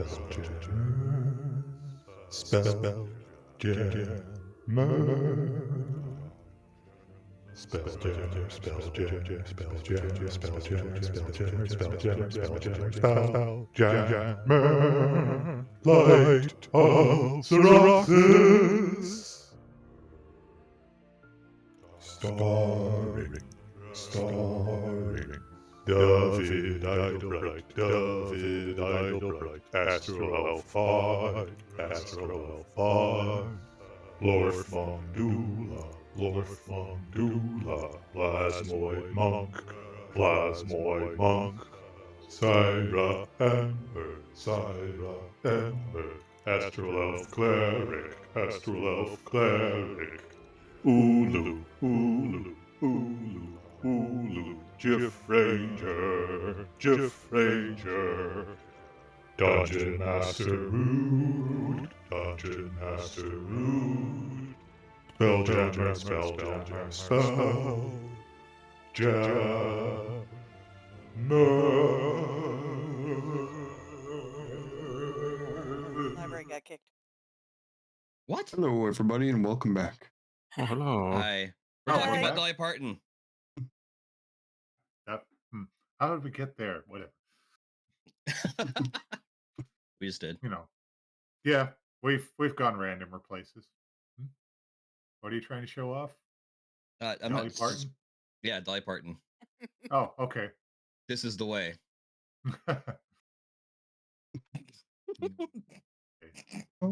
SpellJammer. Light of Xeroxes. Starring David Idlebright, Astro Elf 5, Lorth Mongdula, Plasmoid Monk, Syra Ember, Astral Elf Cleric, Ulu, Jiff Ranger, Dungeon Master Rude, SpellJammer, Library got kicked. What? Hello, everybody, and welcome back. Oh, hello. Hi. We're Hi. talking about Back? Dolly Parton. How did we get there? Whatever. We just did. Yeah, we've gone randomer places. What are you trying to show off? I'm Dolly not. Parton? Yeah, Dolly Parton. Oh, okay. This is the way. Show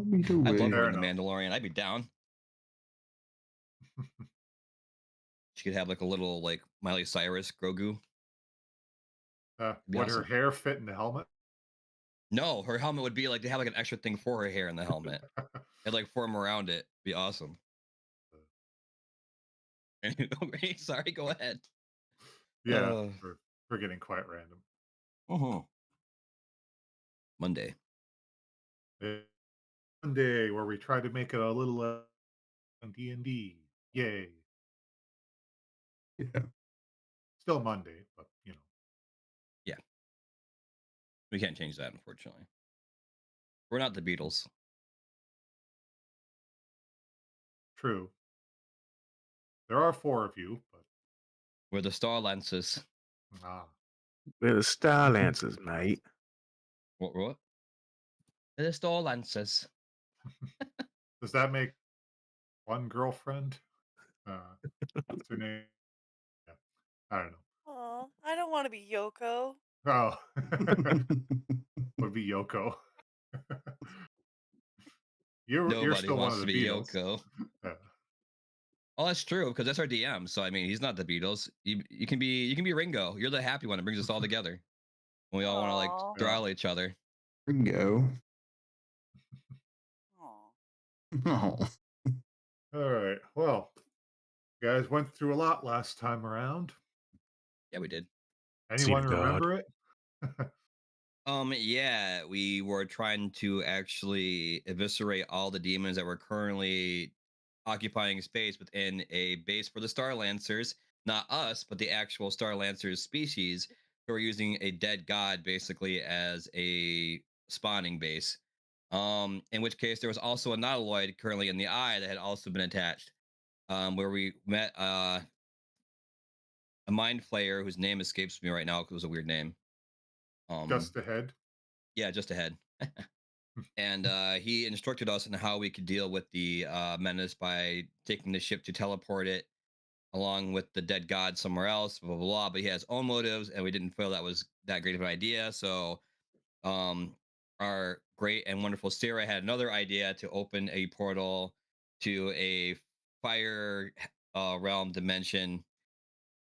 me the I way. love her Fair in The enough. Mandalorian. I'd be down. She could have like a little like Miley Cyrus Grogu. Be Would her awesome. hair fit in the helmet? No, her helmet would be like they have like an extra thing for her hair in the helmet. It'd like form around it. Be awesome. Anyway, sorry, go ahead. Yeah, we're getting quite random. Monday. Monday, where we try to make it a little DnD. Yay. Yeah. Still Monday, but Yeah. We can't change that, unfortunately. We're not the Beatles. True. There are 4 of you, but We're the Starlancers. We're the Starlancers, mate. What? We're the Starlancers. does that make one girlfriend? What's her name? Yeah, I don't know. Oh, I don't want to be Yoko. Oh, would be Yoko. you're Nobody still one wants of to the be Beatles. Yoko. Yeah. Oh, that's true because that's our DM. So I mean, he's not the Beatles. You can be Ringo. You're the happy one that brings us all together. We all want to like Aw. throttle each other. Ringo. Aw. Oh. All right. Well, you guys went through a lot last time around. Yeah, we did. Anyone Seed God. remember it? Yeah, we were trying to actually eviscerate all the demons that were currently occupying space within a base for the Starlancers. Not us, but the actual Starlancers species who are using a dead god basically as a spawning base. In which case there was also a nautiloid currently in the eye that had also been attached. Where we met a mind flayer whose name escapes me right now because it was a weird name. Just ahead. Yeah, just ahead. And he instructed us on how we could deal with the menace by taking the ship to teleport it along with the dead god somewhere else, blah, blah, blah. But he has own motives, and we didn't feel that was that great of an idea. So our great and wonderful Sarah had another idea to open a portal to a fire realm dimension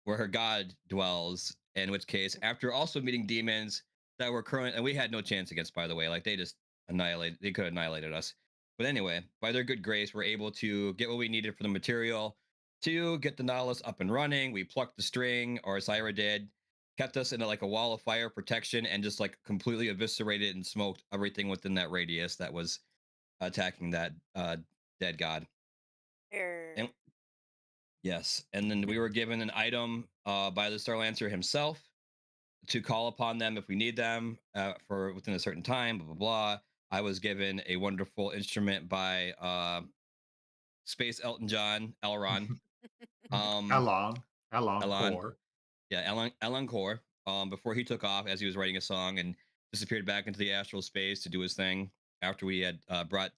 where her god dwells. In which case, after also meeting demons that were current, and we had no chance against, by the way, like they just they could have annihilated us. But anyway, by their good grace, we're able to get what we needed for the material to get the Nautilus up and running. We plucked the string, or Syra did, kept us in like a wall of fire protection, and just like completely eviscerated and smoked everything within that radius that was attacking that dead god. And yes, and then we were given an item by the Starlancer himself to call upon them if we need them for within a certain time. Blah blah blah. I was given a wonderful instrument by Space Elton John, Elron. Um, Elon, Elon Elon, Core. yeah, Elon Core. Before he took off as he was writing a song and disappeared back into the astral space to do his thing after we had brought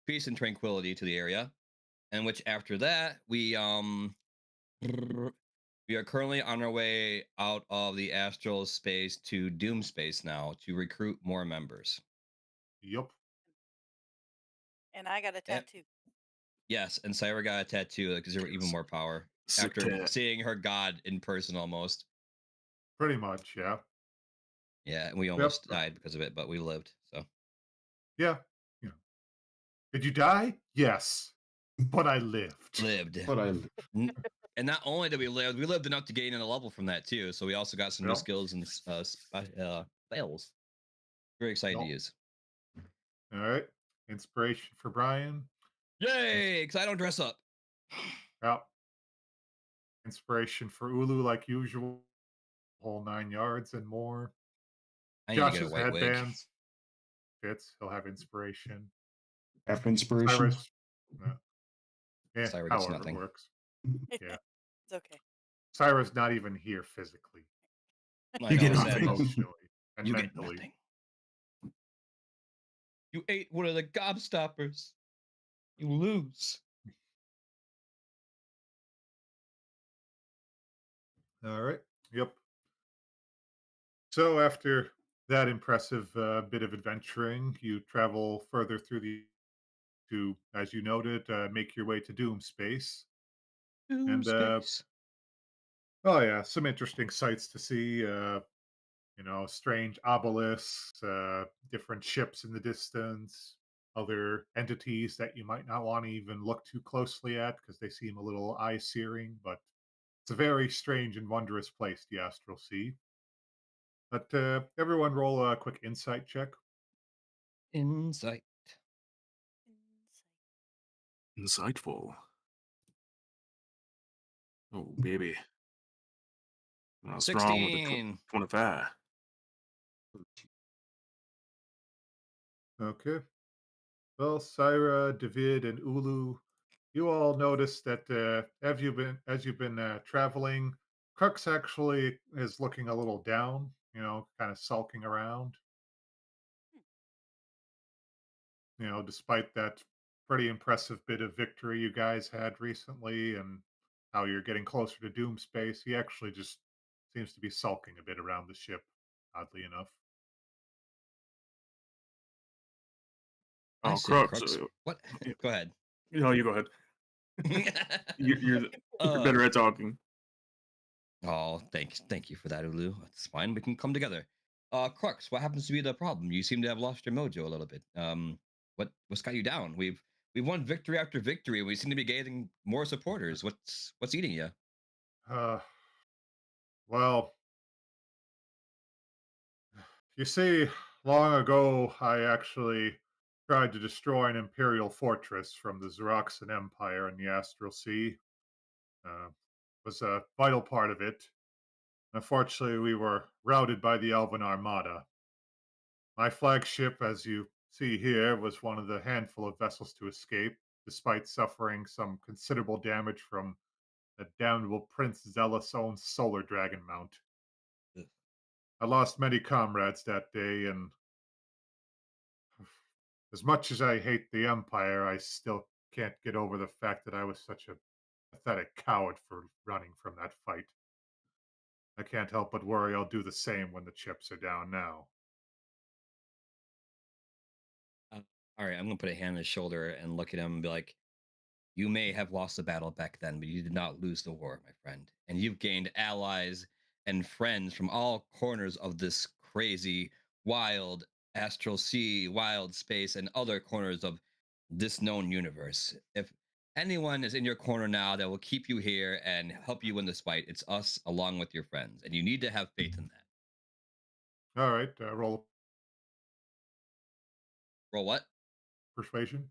peace and tranquility to the area. And which after that we are currently on our way out of the astral space to Doom space now to recruit more members. Yup. And I got a Yep. tattoo. Yes, and Syra got a tattoo because there were even more power Sick after tat. seeing her god in person almost. Pretty much, yeah. Yeah, and we Yep. almost died because of it, but we lived. So Yeah. You know. Did you die? Yes. But I lived. lived. But I And not only did we lived enough to gain in a level from that too. So we also got some new Yep. skills and spells. Very excited to Yep. use. All right. Inspiration for Brian. Yay! Because I don't dress up. Yeah. Inspiration for Ulu, like usual. Whole 9 yards and more. I need to get a Josh's white wig. headbands. Fits. He'll have inspiration. have inspiration. Cyrus. Yeah, Syra gets however it nothing. works. Yeah. It's okay. Cyrus not even here physically. I You know, get it's nothing. sad. Emotionally and You get mentally. nothing. You ate one of the gobstoppers. You lose. All right. Yep. So after that impressive bit of adventuring, you travel further through the to, as you noted, make your way to Doom Space. Doom And space. oh yeah, some interesting sights to see. Strange obelisks, different ships in the distance, other entities that you might not want to even look too closely at because they seem a little eye searing. But it's a very strange and wondrous place, the Astral Sea. But everyone roll a quick insight check. Insight. Insightful. Oh, baby. What's wrong with the 16. 25? Okay. Well, Syra, David, and Ulu, you all notice that as you've been traveling, Crux actually is looking a little down. Kind of sulking around. Despite that pretty impressive bit of victory you guys had recently, and how you're getting closer to Doom Space, he actually just seems to be sulking a bit around the ship. Oddly enough. I Oh, say, Crux. Crux. What? Go ahead. No, you go ahead. You're Uh, better at talking. oh, thank you for that, Ulu. That's fine. We can come together. Crux, what happens to be the problem? You seem to have lost your mojo a little bit. What's got you down? We've won victory after victory. We seem to be gaining more supporters. What's eating you? Uh, well, you see, long ago, I actually tried to destroy an imperial fortress from the Xeroxan Empire in the Astral Sea. Was a vital part of it. Unfortunately, we were routed by the Elven Armada. My flagship, as you see here, was one of the handful of vessels to escape, despite suffering some considerable damage from the damnable Prince Zealous' own solar dragon mount. Ugh. I lost many comrades that day, and as much as I hate the Empire, I still can't get over the fact that I was such a pathetic coward for running from that fight. I can't help but worry I'll do the same when the chips are down now. Uh, all right, I'm gonna put a hand on his shoulder and look at him and be like, "You may have lost the battle back then, but you did not lose the war, my friend. And you've gained allies and friends from all corners of this crazy, wild astral sea, wild space, and other corners of this known universe. If anyone is in your corner now that will keep you here and help you win this fight, it's us along with your friends. And you need to have faith in that. All right, roll Roll what? persuasion.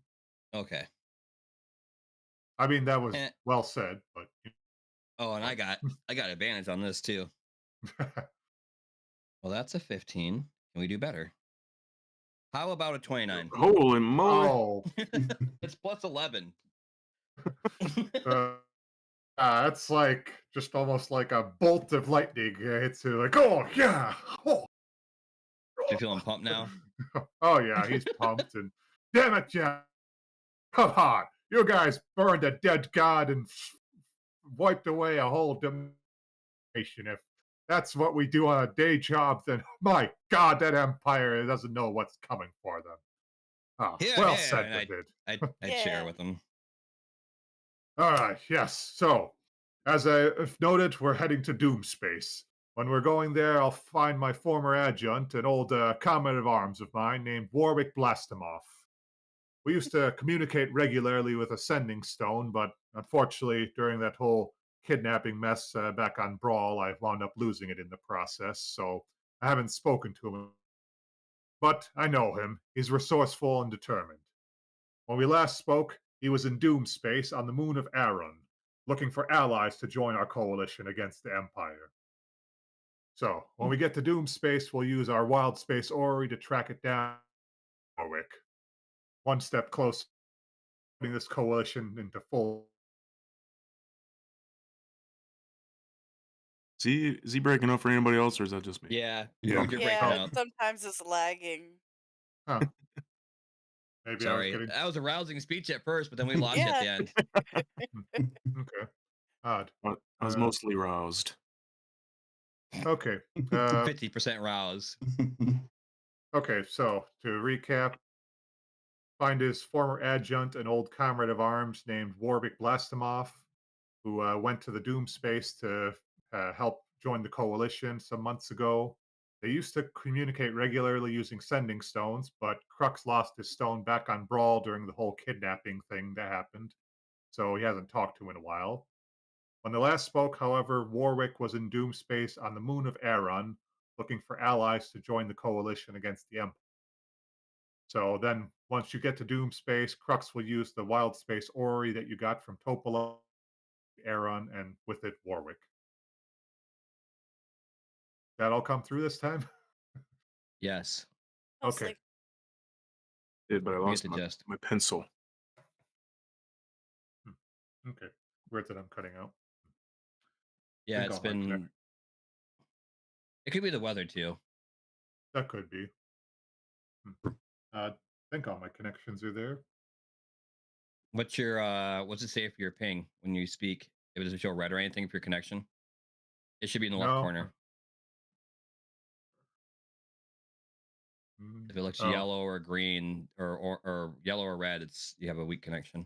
Okay. I mean, that was Eh. well said, but Oh, and I got advantage on this too. Well, that's a 15. Can we do better? How about a 29? Holy moly! Oh, It's plus 11. uh, that's like just almost like a bolt of lightning hits you. Like, oh yeah, oh, Do you feeling pumped now? oh yeah, he's pumped and damn it, Jack. Come on, you guys burned a dead god and wiped away a whole dimension. If that's what we do on a day job, then my God, that empire doesn't know what's coming for them. Ah, Yeah, well yeah. said, And David. I'd share Yeah. with them. All right, yes. So, as I've noted, we're heading to Doom Space. When we're going there, I'll find my former adjutant, an old comrade of arms of mine named Warwick Blastimov. We used to communicate regularly with a sending stone, but unfortunately, during that whole kidnapping mess back on Brawl, I wound up losing it in the process, so I haven't spoken to him. But I know him. He's resourceful and determined. When we last spoke, he was in Doom Space on the moon of Aron, looking for allies to join our coalition against the Empire. So, when we get to Doom Space, we'll use our Wild Space Ori to track it down. Warwick. One step closer to putting this coalition into full. Is he breaking up for anybody else, or is that just me? Yeah. Yeah. You're Yeah, breaking up. sometimes it's lagging. Huh. Maybe I was Sorry. getting. That was a rousing speech at first, but then we lost you at the Yeah. end. Okay. Odd. I was mostly roused. Okay. 50% rouse. Okay, so to recap, find his former adjutant, an old comrade of arms named Warwick Blastimov, who went to the Doom Space to help join the coalition some months ago. They used to communicate regularly using sending stones, but Crux lost his stone back on Brawl during the whole kidnapping thing that happened, so he hasn't talked to him in a while. When they last spoke, however, Warwick was in Doom Space on the moon of Aron, looking for allies to join the coalition against the Empire. So then, once you get to Doom Space, Crux will use the Wild Space Ori that you got from Topola, Aron, and with it, Warwick. That all come through this time? Yes. Okay. Mostly. Did, but I We get lost the my, gist. my pencil. Okay. Where's it I'm cutting out? Yeah, Think it's I'll have to- been. It could be the weather too. That could be. I think all my connections are there. What's your what's it say for your ping when you speak? If it doesn't show red or anything for your connection, it should be in the left No. corner. If it looks Oh, yellow or green or yellow or red, it's you have a weak connection.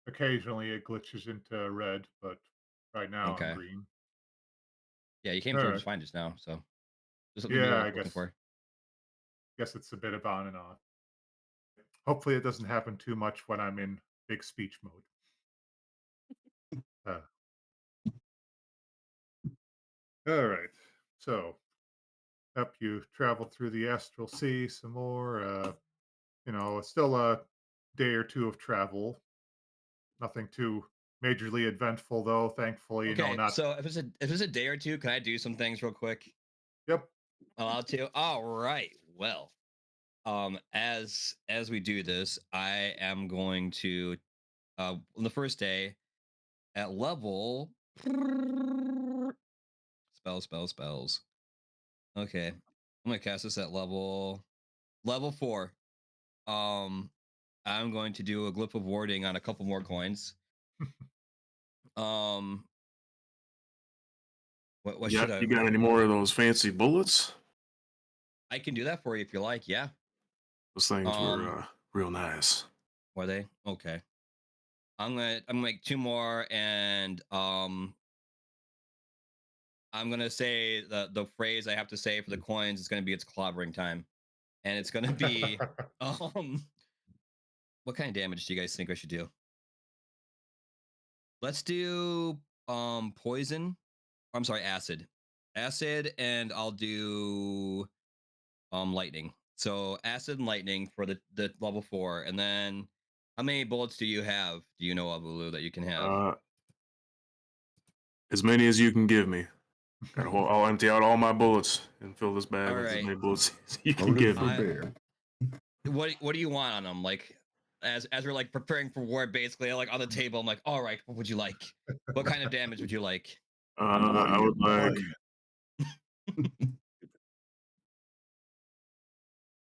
occasionally it glitches into red, but right now I'm Okay. green. Yeah, you came All through right. just fine just now. So there's something Yeah, you're I looking guess. for. Guess it's a bit of on and off. Hopefully, it doesn't happen too much when I'm in big speech mode. Uh, all right. So, up you travel through the astral sea some more. It's still a day or two of travel. Nothing too majorly eventful, though. Thankfully, Okay, not. so if it's a day or two, can I do some things real quick? Yep. Allowed to? All right. Well, as we do this, I am going to on the first day at level spells. Okay. I'm gonna cast this at level 4. I'm going to do a glyph of warding on a couple more coins. Um what should I You got any more of those fancy bullets? I can do that for you if you like, yeah. Those things were real nice. Were they? Okay. I'm gonna make 2 more and I'm gonna say the phrase I have to say for the coins is gonna be it's clobbering time. And it's gonna be what kind of damage do you guys think I should do? Let's do poison. I'm sorry, acid. Acid, and I'll do lightning. So acid and lightning for the level 4. And then how many bullets do you have? Do you know of, Ulu, that you can have? As many as you can give me. I'll empty out all my bullets and fill this bag All with as right. many bullets as you can Loaded give for me. bear. What do you want on them? Like, as we're like preparing for war, basically, like on the table, I'm like, all right, what would you like? What kind of damage would you like? I would like.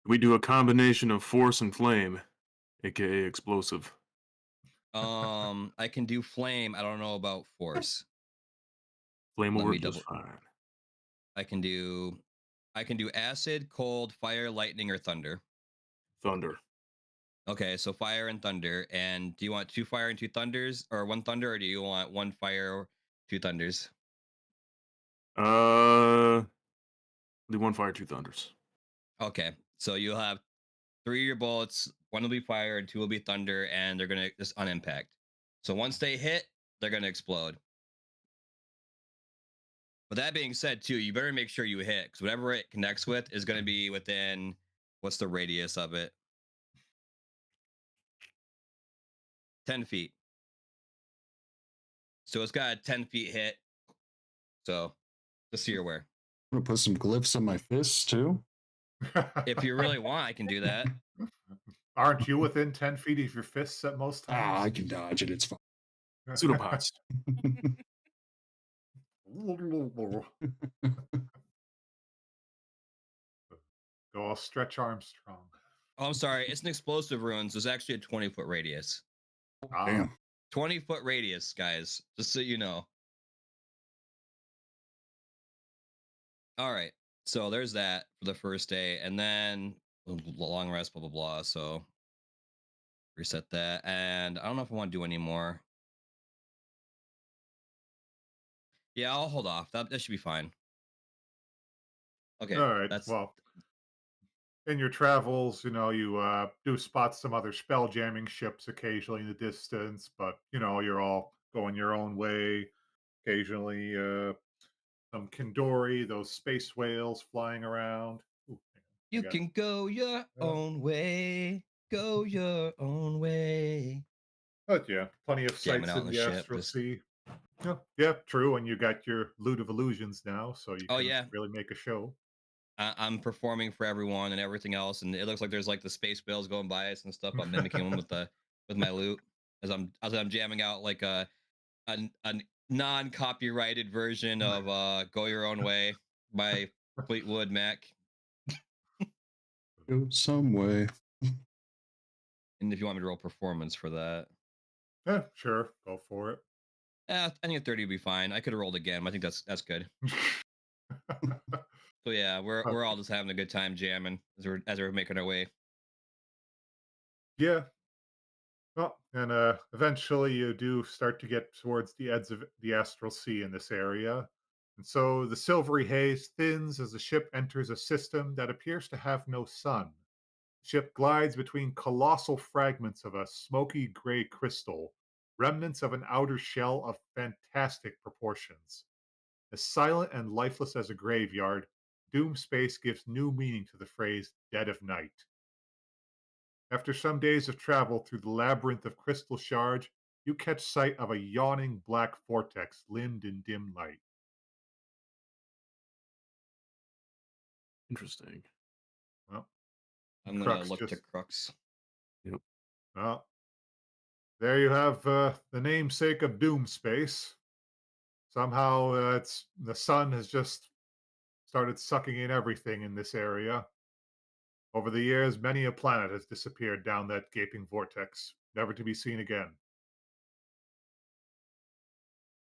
We do a combination of force and flame, aka explosive. I can do flame. I don't know about force. Flame will Let me work just double. fine. I can do acid, cold, fire, lightning, or thunder. Thunder. Okay, so fire and thunder. And do you want 2 fire and 2 thunders, or 1 thunder, or do you want 1 fire, 2 thunders? Do 1 fire, 2 thunders. Okay, so you'll have 3 of your bullets. 1 will be fire and 2 will be thunder, and they're gonna just on impact. So once they hit, they're gonna explode. But that being said, too, you better make sure you hit, because whatever it connects with is gonna be within, what's the radius of it? 10 feet. So it's got a 10 feet hit. So just so you're aware. I'm gonna put some glyphs on my fists too. If you really want, I can do that. Aren't you within 10 feet of your fists at most Ah, I times? can dodge it. It's fine. Pseudopods. Go all Stretch Armstrong. Oh, I'm sorry. It's an explosive rune, so it's actually a 20-foot radius. Ah, Damn. 20-foot radius, guys. Just so you know. All right. So there's that for the first day, and then long rest, blah blah blah. So reset that, and I don't know if I want to do any more. Yeah, I'll hold off. That should be fine. Okay, all right. that's Well, in your travels, you do spot some other spell jamming ships occasionally in the distance, but you're all going your own way. Occasionally, some Kindori, those space whales flying around. Ooh, hang you on, can go your I got. own way. Go your own way. But yeah, plenty of Jamming sights out in on the the ship. astral Just sea. Yeah, true. And you got your loot of illusions now, so you oh can yeah, really make a show. I'm performing for everyone and everything else, and it looks like there's like the space whales going by us and stuff. I'm mimicking them with my loot as I'm jamming out like a non-copyrighted version of "Go Your Own Way" by Fleetwood Mac. Go some way. And if you want me to roll performance for that, Yeah, sure, go for it. I think a 30 would be fine. I could have rolled again. But I think that's good. So yeah, we're all just having a good time jamming as we're making our way. Yeah. Well, and eventually you do start to get towards the edge of the astral sea in this area. And so the silvery haze thins as the ship enters a system that appears to have no sun. The ship glides between colossal fragments of a smoky gray crystal, remnants of an outer shell of fantastic proportions. As silent and lifeless as a graveyard, Doom Space gives new meaning to the phrase dead of night. After some days of travel through the labyrinth of crystal shards, you catch sight of a yawning black vortex limned in dim light. Interesting. Well, I'm gonna Crux look to just, Crux. Yep. well, there you have the namesake of Doom Space. Somehow, it's the sun has just started sucking in everything in this area. Over the years, many a planet has disappeared down that gaping vortex, never to be seen again.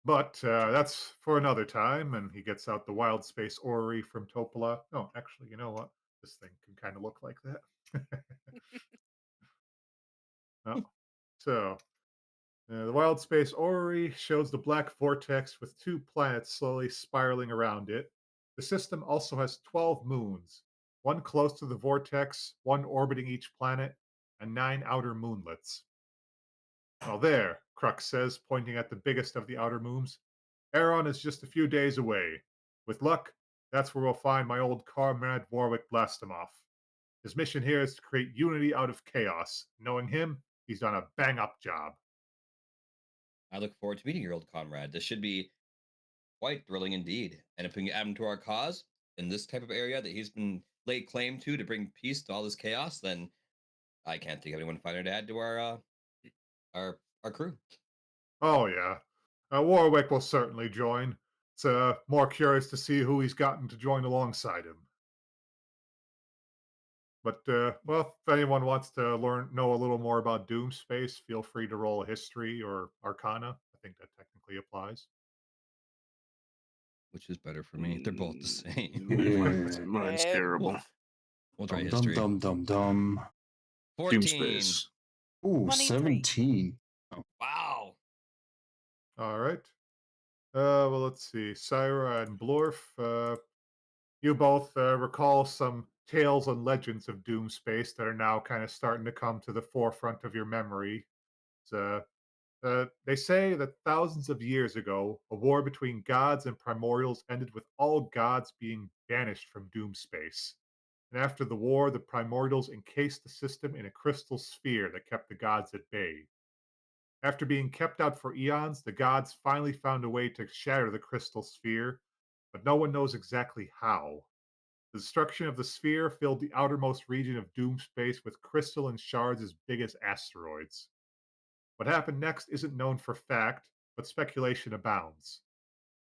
But that's for another time, and he gets out the wild space orrery from Topola. Oh, actually, you know what? This thing can kind of look like that. Oh, so the wild space orrery shows the black vortex with 2 planets slowly spiraling around it. The system also has 12 moons, one close to the vortex, one orbiting each planet, and 9 outer moonlets. Well, there, Crux says, pointing at the biggest of the outer moons. Aeron is just a few days away. With luck, that's where we'll find my old comrade Warwick Blastimov. His mission here is to create unity out of chaos. Knowing him, he's done a bang up job. I look forward to meeting your old comrade. This should be quite thrilling indeed. And if we can add him to our cause in this type of area that he's been laid claim to bring peace to all this chaos, then I can't think of anyone finer to add to our crew. Oh, yeah. Warwick will certainly join. It's more curious to see who he's gotten to join alongside him. But, well, if anyone wants to know a little more about Doom Space, feel free to roll a history or Arcana. I think that technically applies. Which is better for me? They're both the same. Mine's Eh, terrible. We'll try Dum history. dum dum dum. 14. Doom space. Ooh, 23. 17. Wow. All right. Well, let's see. Syra and Blorf, you both recall some tales and legends of Doom Space that are now kind of starting to come to the forefront of your memory. So, they say that thousands of years ago, a war between gods and primordials ended with all gods being banished from Doom Space. And after the war, the primordials encased the system in a crystal sphere that kept the gods at bay. After being kept out for eons, the gods finally found a way to shatter the crystal sphere, but no one knows exactly how. The destruction of the sphere filled the outermost region of Doom Space with crystalline shards as big as asteroids. What happened next isn't known for fact, but speculation abounds.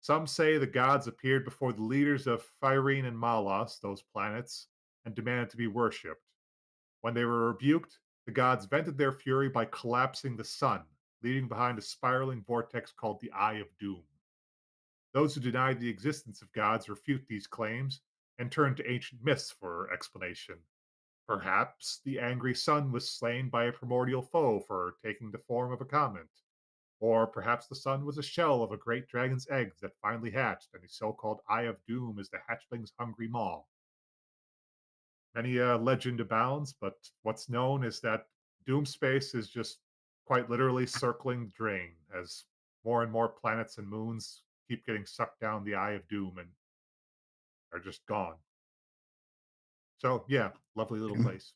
Some say the gods appeared before the leaders of Phyrene and Malos, those planets, and demanded to be worshipped. When they were rebuked, the gods vented their fury by collapsing the sun, leaving behind a spiraling vortex called the Eye of Doom. Those who deny the existence of gods refute these claims and turn to ancient myths for explanation. Perhaps the angry sun was slain by a primordial foe for taking the form of a comet. Or perhaps the sun was a shell of a great dragon's eggs that finally hatched, and the so called Eye of Doom is the hatchling's hungry maw. Many legend abounds, but what's known is that Doom Space is just quite literally circling the drain as more and more planets and moons keep getting sucked down the Eye of Doom and are just gone. So, yeah, lovely little place.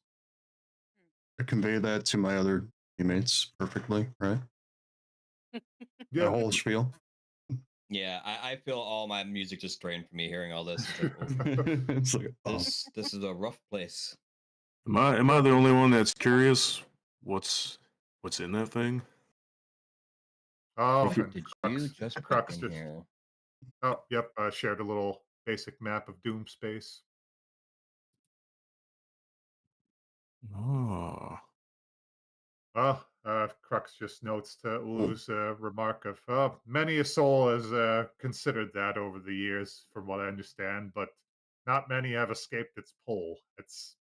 I convey that to my other teammates perfectly, right? The Yeah. whole spiel. Yeah, I feel all my music just drained from me hearing all this. It's like, oh, It's like, oh, this is a rough place. Am I the only one that's curious? What's in that thing? Oh, If you- and Did you just put Crux in just, here? oh, yep, shared a little basic map of Doom Space. Oh, Well, Crux just notes to Ulu's remark of, many a soul has considered that over the years, from what I understand, but not many have escaped its pull. It's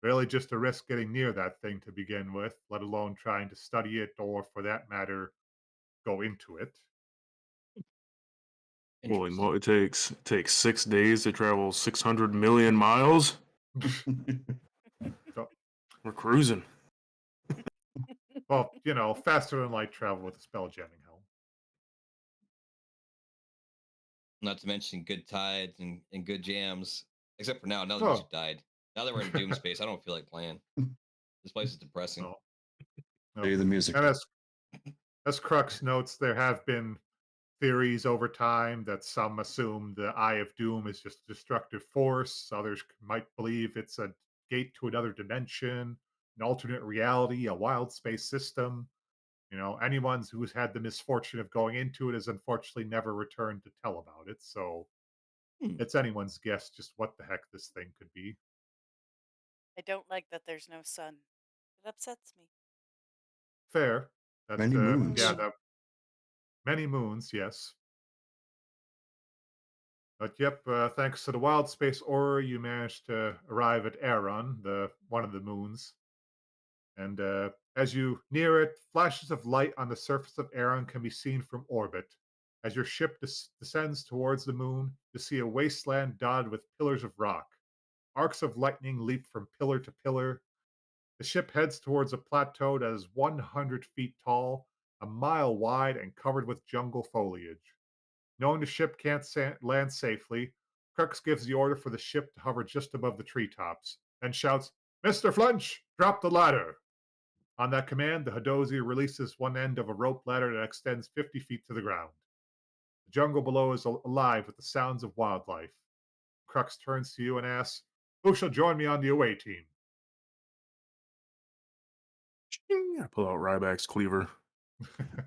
really just a risk getting near that thing to begin with, let alone trying to study it or, for that matter, go into it. holy Interesting. moly! It takes 6 days to travel 600 million miles. So, We're cruising. well, faster than light travel with a spelljamming helm. Not to mention good tides and good jams. Except for now the Oh, music died. Now that we're in Doom Space, I don't feel like playing. This place is depressing. no, no. the music. And as Crux notes, there have been theories over time that some assume the Eye of Doom is just a destructive force. Others might believe it's a gate to another dimension, an alternate reality, a wild space system. Anyone who's had the misfortune of going into it has unfortunately never returned to tell about it. So Hmm. it's anyone's guess just what the heck this thing could be. I don't like that there's no sun. It upsets me. Fair. That Many moons. yeah, that many moons, yes. But yep, thanks to the wild space aura, you managed to arrive at Aeron, the one of the moons. And as you near it, flashes of light on the surface of Aeron can be seen from orbit. As your ship descends towards the moon, you see a wasteland dotted with pillars of rock. Arcs of lightning leap from pillar to pillar. The ship heads towards a plateau that is 100 feet tall, a mile wide, and covered with jungle foliage. Knowing the ship can't land safely, Crux gives the order for the ship to hover just above the treetops, then shouts, "Mr. Flunch, drop the ladder!" On that command, the Hadozi releases one end of a rope ladder that extends 50 feet to the ground. The jungle below is alive with the sounds of wildlife. Crux turns to you and asks, "Who shall join me on the away team?" I pull out Ryback's cleaver.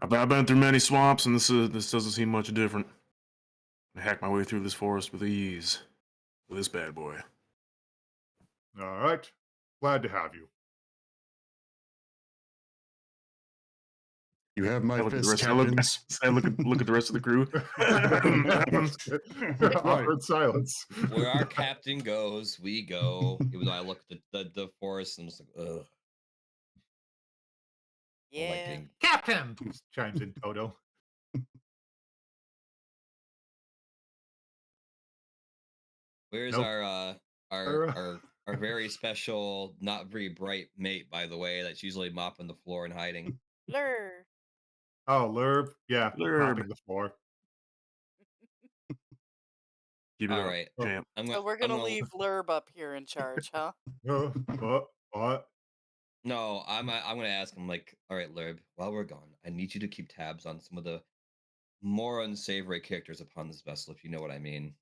I've been through many swamps, and this doesn't seem much different. I hack my way through this forest with ease. With this bad boy. All right. Glad to have you. You have my I look at the fist, rest. Captains. I look at the rest of the crew. Awkward silence. Where our captain goes, we go. Even though I look at the forest and I'm just like, ugh. I don't like Yeah. being Captain chimes in Toto. Where's Nope. our very special, not very bright mate, by the way, that's usually mopping the floor and hiding. Blur. Oh, Lurb. Yeah, Lurb. mopping the floor. Keep it All up, right. champ. So we're gonna leave Lurb up here in charge, huh? What? No, I'm gonna ask him like, all right, Lurb, while we're gone, I need you to keep tabs on some of the more unsavory characters upon this vessel, if you know what I mean.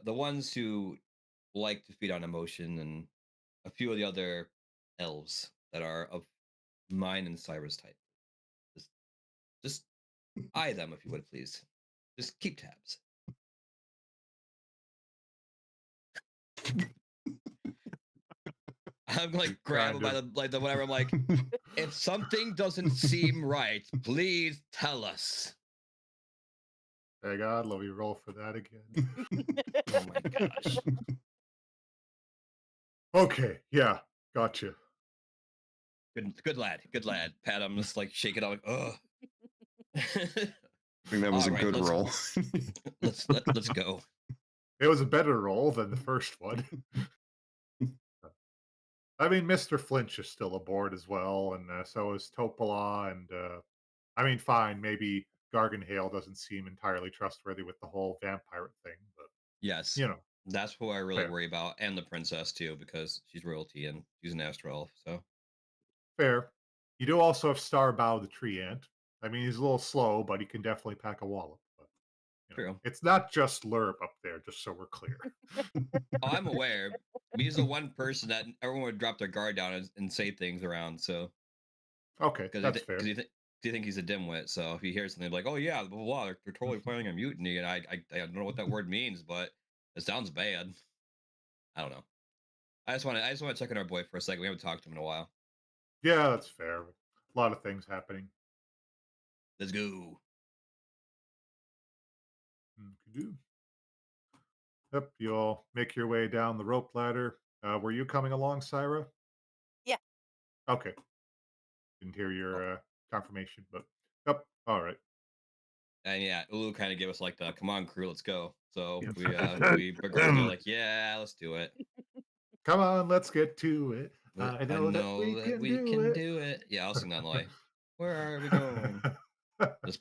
The ones who like to feed on emotion, and a few of the other elves that are of mine and Cyrus type. Just eye them if you would, please. Just keep tabs. I'm like grab him by the whatever. I'm like, if something doesn't seem right, please tell us. Hey God, let me roll for that again. Oh my gosh. Okay, yeah, gotcha. Good lad. Good lad. Pat, I'm just like shaking out like, ugh. I think that was All a right, good roll. let's go. It was a better roll than the first one. I mean, Mr. Flinch is still aboard as well, and so is Topola, and I mean, fine, maybe Garganhale doesn't seem entirely trustworthy with the whole vampire thing, but Yes. you know, That's who I really fair. worry about, and the princess too, because she's royalty and she's an astral elf. So Fair. You do also have Starbow the tree ant. I mean, he's a little slow, but he can definitely pack a wallop. But true. it's not just Lurb up there, just so we're clear. Oh, I'm aware. He's the one person that everyone would drop their guard down and say things around. So Okay, because that's fair. you think he's a dimwit. So if he hears something like, "Oh yeah, blah blah, blah they're totally planning a mutiny," and I don't know what that word means, but it sounds bad. I don't know. I just want to check on our boy for a second. We haven't talked to him in a while. Yeah, that's fair. A lot of things happening. Let's go. Do. Yep, you all make your way down the rope ladder. Were you coming along, Syra? Yeah. Okay. Didn't hear your confirmation, but yep. All right. And yeah, Ulu kind of gave us like the "come on, crew, let's go." So Yep. we begrudgingly like, yeah, let's do it. Come on, let's get to it. But I know that we can do it. Yeah, I'll sing that line. Where are we going? Just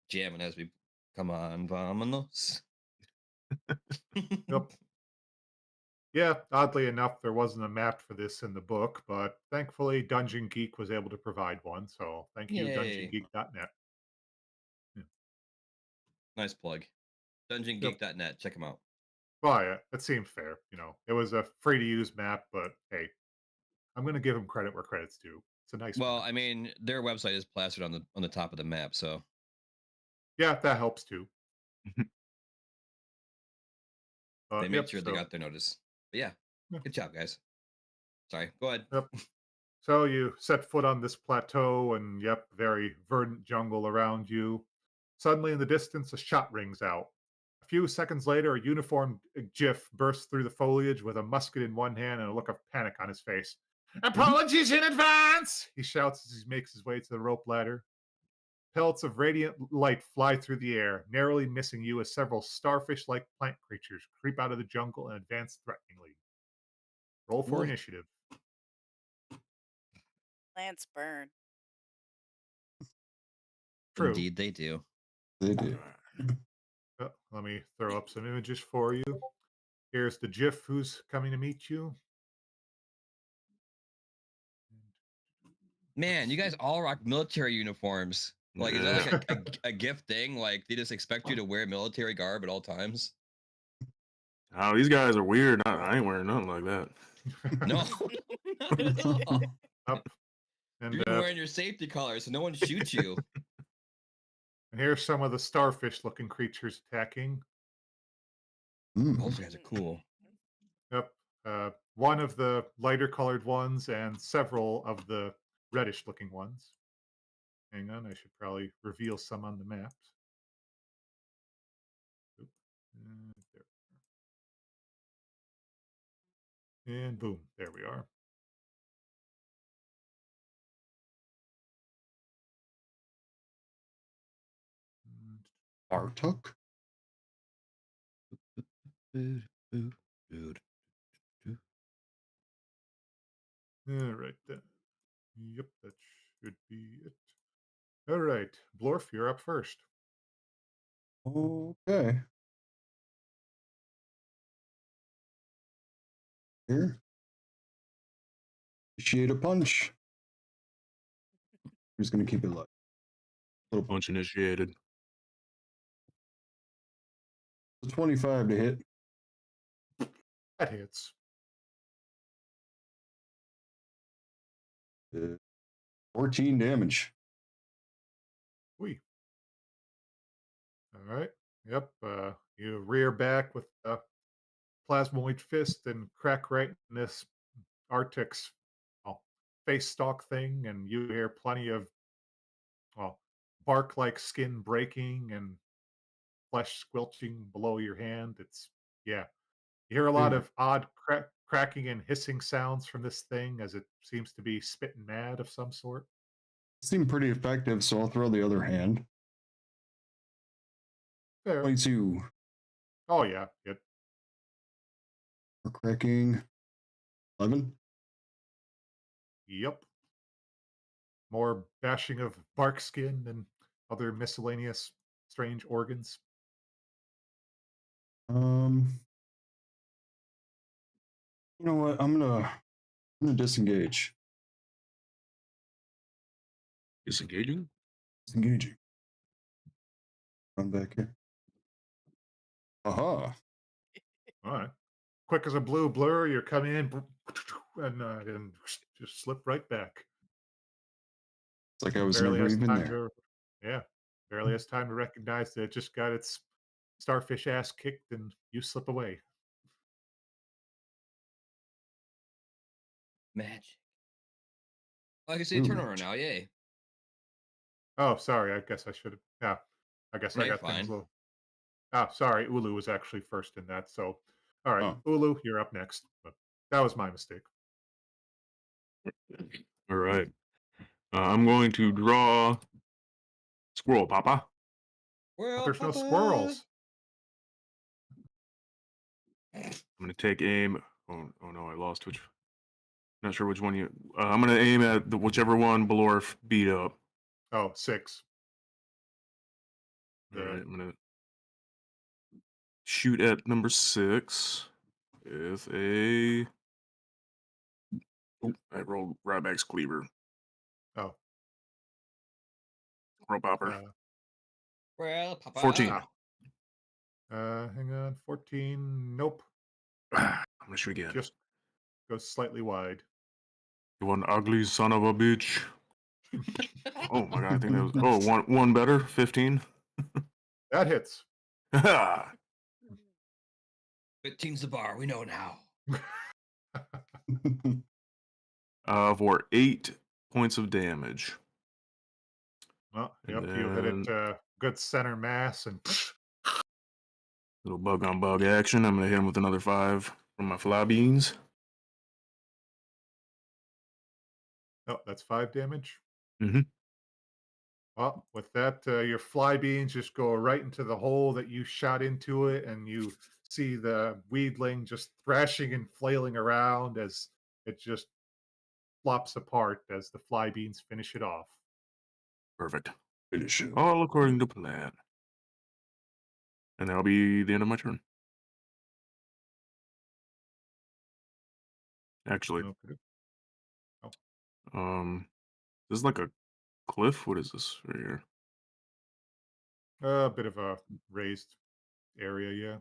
jamming as we come on, vamonos. Yep. Yeah, oddly enough, there wasn't a map for this in the book, but thankfully Dungeon Geek was able to provide one. So thank you, Yay. DungeonGeek.net. Yeah. Nice plug. Yep. DungeonGeek.net. Check them out. Well, yeah, that seemed fair. It was a free to use map, but hey, I'm going to give them credit where credit's due. It's a nice Well, map. I mean, their website is plastered on the top of the map, so Yeah, that helps too. they made Yep, sure they got their notice. But yeah, yeah. good job, guys. Sorry, go ahead. Yep. So you set foot on this plateau, and yep, very verdant jungle around you. Suddenly, in the distance, a shot rings out. A few seconds later, a uniformed Jiff bursts through the foliage with a musket in one hand and a look of panic on his face. "Apologies in advance!" he shouts as he makes his way to the rope ladder. Pellets of radiant light fly through the air, narrowly missing you as several starfish like plant creatures creep out of the jungle and advance threateningly. Roll for Ooh. initiative. Plants burn. True. Indeed, they do. They do. Let me throw up some images for you. Here's the GIF who's coming to meet you. Man, you guys all rock military uniforms. Like, is that like Yeah. a gift thing? Like, they just expect you to wear military garb at all times? Oh, these guys are weird. I ain't wearing nothing like that. No, not at all. Up. And You're even wearing your safety collar, so no one shoots you. here's some of the starfish-looking creatures attacking. Those Mm. guys are cool. Yep. One of the lighter colored ones and several of the reddish looking ones. Hang on, I should probably reveal some on the map. Oop. And boom, there we are. And- Artuk? All right then. Yep, that should be it. All right, Blorf, you're up first. Okay. Here. Initiate a punch. Who's going to keep it light? Little Punch initiated. 25 to hit. That hits. 14 damage. Whee. All right. Yep. You rear back with a plasmoid fist and crack right in this Arctic's well, face stalk thing, and you hear plenty of well, bark like skin breaking and flesh squelching below your hand. It's yeah. You hear a lot Yeah. of odd cracking and hissing sounds from this thing as it seems to be spitting mad of some sort. Seemed pretty effective, so I'll throw the other hand. Fair. 22 Oh yeah. It, for cracking. 11. yep. More bashing of bark skin and other miscellaneous strange organs. Um, you know what? I'm gonna disengage. Disengaging? Disengaging. Come back here. Aha. All right. Quick as a blue blur, you're coming in and just slip right back. It's like I was Barely never has even time there. to, yeah, barely has time to recognize that it just got its starfish ass kicked and you slip away. Magic. Oh, I can see a Ooh. turnover now. Yay. Oh, sorry. I guess I should have. Yeah, I guess No, I you're got things a fine. little. Ah, sorry. Ulu was actually first in that. So, all right, Oh. Ulu, you're up next. But that was my mistake. All right. I'm going to draw Squirrel Papa. But Well, there's no Papa. squirrels. I'm going to take aim. Oh no, I lost which. Not sure which one you. I'm going to aim at whichever one Blorf beat up. Oh, 6. All right. The I'm going to shoot at number 6 with a. Oh, I rolled Ryback's Cleaver. oh, Squirrel Popper. Well, Papa. 14. ah, hang on, 14. Nope, I'm going to shoot again. just goes slightly wide. You one ugly son of a bitch. Oh my god, I think that was. Oh, one better. 15. That hits. 15's the bar. We know now. For 8 points of damage. Well, And yep, you hit then it good center mass and little bug on bug action. I'm gonna hit him with another 5 from my fly beans. oh, that's 5 damage. Mm-hmm. Well, with that, your fly beans just go right into the hole that you shot into it, and you see the weedling just thrashing and flailing around as it just flops apart as the fly beans finish it off. Perfect. Finish it. All according to plan. And that'll be the end of my turn. Actually, Okay. Oh, this is like a cliff. What is this right here? A bit of a raised area, yeah.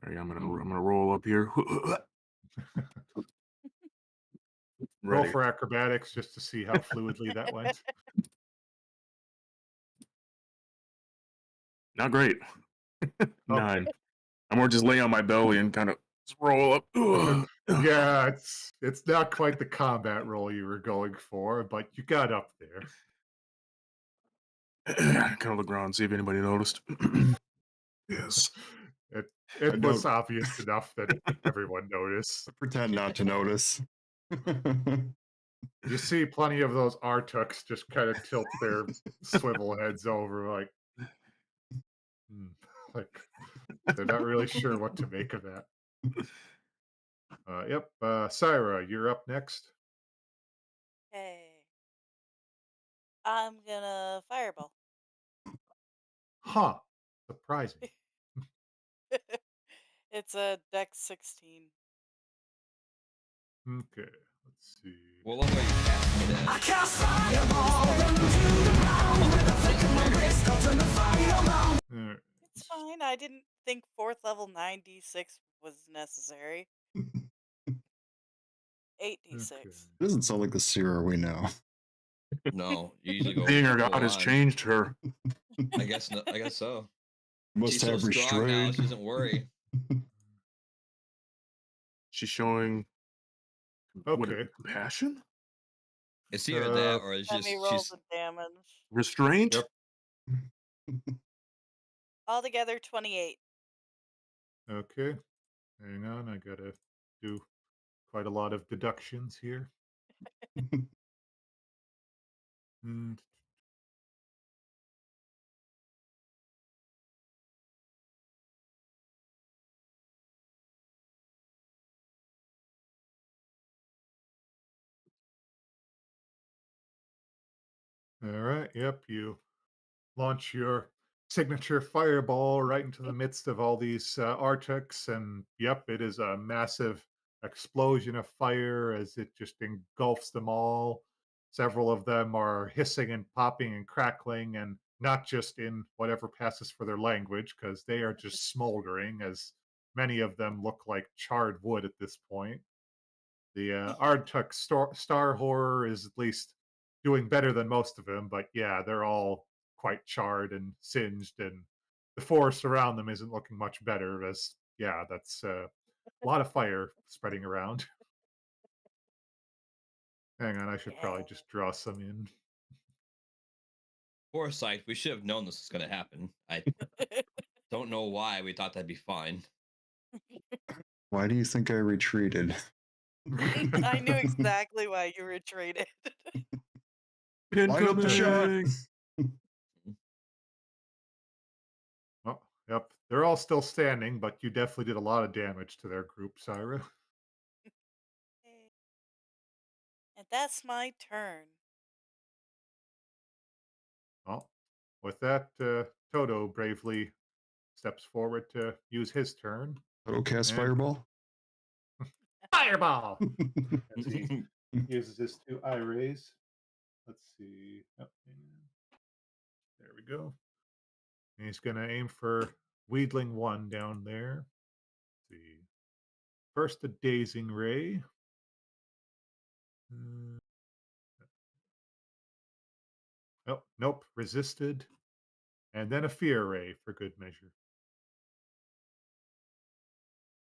All right, I'm gonna roll up here. Roll Ready. for acrobatics just to see how fluidly that went. Not great. Okay. 9. I'm more just lay on my belly and kind of roll up. Yeah, it's not quite the combat roll you were going for, but you got up there. Kind of look around, see if anybody noticed. Yes. It I it was don't obvious enough that everyone noticed. pretend not to notice. You see plenty of those Artuks just kind of tilt their swivel heads over, like, hmm, like they're not really sure what to make of that. Yep, Syra, you're up next. Hey, I'm gonna fireball. Huh? Surprising. It's a dex 16. Okay, let's see. What level are you casting it I at? cast fireball into the ground with a flick of my wrist, I'll turn the fire around. All right. It's fine. I didn't think 4th level 9d6 was necessary. 8d6. Okay. Doesn't sound like the Sierra we know. No, you usually go Being our full god has on. changed her. I guess no, I guess so. Must She's so have strong now, restraint. she doesn't worry. She's showing Okay. compassion, It's either Uh, that or it's Let me just roll she's the damage. restraint. Yep. Altogether 28. okay. Hang on, I gotta do quite a lot of deductions here. Mm, all right. Yep. You launch your signature fireball right into the midst of all these Arctics, and yep, it is a massive explosion of fire as it just engulfs them all. Several of them are hissing and popping and crackling, and not just in whatever passes for their language, because they are just smoldering, as many of them look like charred wood at this point. The Ardtuk Star Horror is at least doing better than most of them, but yeah, they're all quite charred and singed, and the forest around them isn't looking much better. As yeah, that's a lot of fire spreading around. Hang on, I should Yeah. probably just draw some in. foresight. We should have known this was gonna happen. I don't know why we thought that'd be fine. Why do you think I retreated? I knew exactly why you retreated. Line up the shot. Incoming. Oh, yep, they're all still standing, but you definitely did a lot of damage to their group, Syra. And that's my turn. Well, with that, Toto bravely steps forward to use his turn. Auto cast And fireball. fireball! As he uses his two eye rays. Let's see. Oh, and there we go. And he's going to aim for Wheedling 1 down there. Let's see. First, a Dazing Ray. Uh, oh, nope. Resisted. And then a Fear Ray for good measure.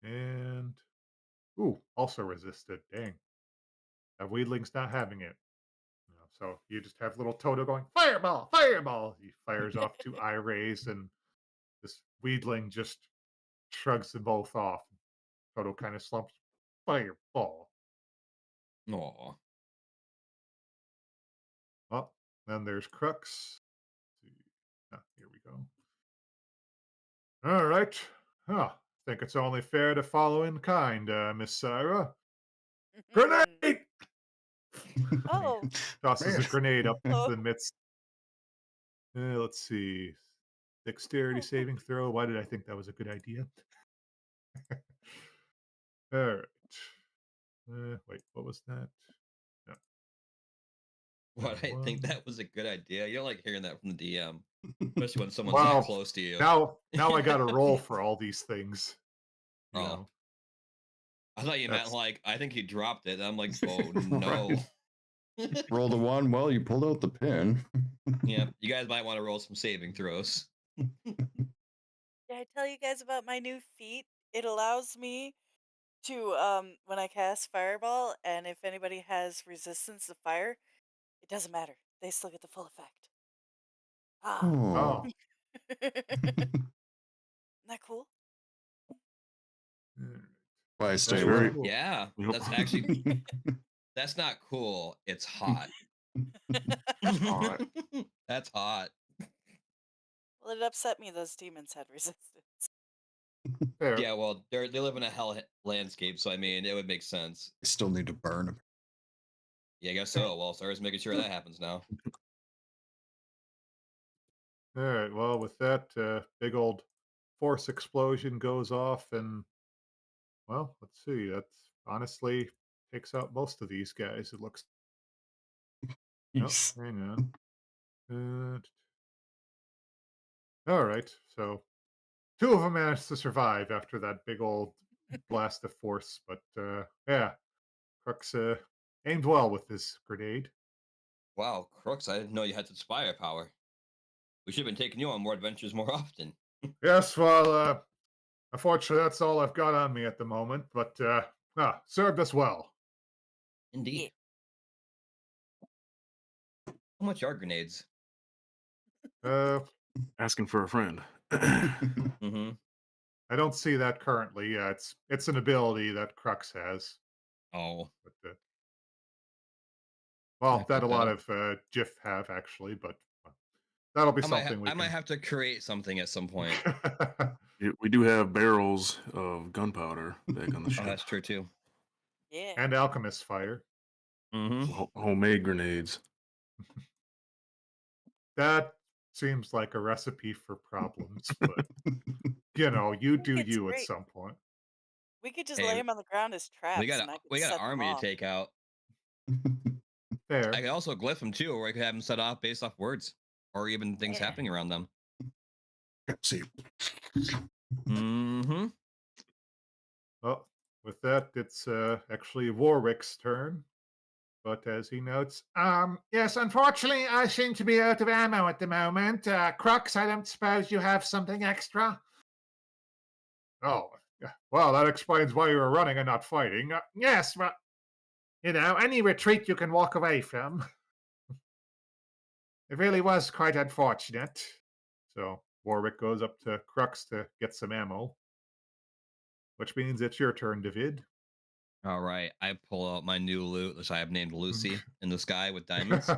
And, ooh, also resisted. Dang. That Wheedling's not having it. So you just have little Toto going, fireball, fireball. He fires off two eye rays, and this Wheedling just shrugs them both off. Toto kind of slumps, fireball. Aw. Oh, then there's Crux. Here we go. All right. Huh. Think it's only fair to follow in kind, Miss Syra. Grenade! Oh, Tosses a Man. grenade up into oh. the midst. Let's see. Dexterity saving throw. Why did I think that was a good idea? All right. Wait, what was that? No, What I think one. that was a good idea. You don't like hearing that from the DM. especially when someone's that Well, close to you. now I got to roll for all these things. You Oh. know, I thought you meant that's like I think he dropped it. I'm like, oh no. Right. Roll the one. Well, you pulled out the pin. Yeah, you guys might want to roll some saving throws. Did I tell you guys about my new feat? It allows me to when I cast fireball, and if anybody has resistance to fire, it doesn't matter. They still get the full effect. Ah. Oh. oh. Isn't that cool? mm, Very Why stay Very away? cool. Yeah, Yep. that's actually that's not cool. It's hot. hot. That's hot. Well, it upset me those demons had resistance. Fair. Yeah, well, they live in a hell landscape, so I mean, it would make sense. I still need to burn him. Yeah, I guess so. Well, Sarah's making sure that happens now. All right. Well, with that, big old force explosion goes off, and well, let's see. That's honestly takes out most of these guys. It looks. Oh, Jeez. hang on. All right. So two of them managed to survive after that big old blast of force, but yeah, Crux aimed well with this grenade. Wow, Crooks, I didn't know you had such firepower. We should have been taking you on more adventures more often. Yes. Well, unfortunately, that's all I've got on me at the moment, but served us well. Indeed. How much are grenades? Uh, Asking for a friend. Mm-hmm. I don't see that currently. Yeah, it's an ability that Crux has. Oh, But I well, that a fucked that lot up. of GIF have actually, but that'll be something we I might can. have to create something at some point. We do have barrels of gunpowder back on the Oh, ship. that's true too. Yeah. and alchemist fire. Mm-hmm. Homemade grenades. That seems like a recipe for problems, but you know, you I think do it's you at great. some point. We could just lay Hey, them on the ground as traps, and I could we got an set them army to off. take out. I Fair. could also glyph them too, or I could have them set off based off words, or even things Yeah. happening around them. See. Mm-hmm. Well, with that, it's actually Warwick's turn. But as he notes, yes, unfortunately, I seem to be out of ammo at the moment. Crux, I don't suppose you have something extra? Oh, yeah, well, that explains why you were running and not fighting. Yes, but, you know, any retreat you can walk away from. It really was quite unfortunate. So Warwick goes up to Crux to get some ammo, which means it's your turn, David. All right, I pull out my new loot, which I have named Lucy in the sky with diamonds.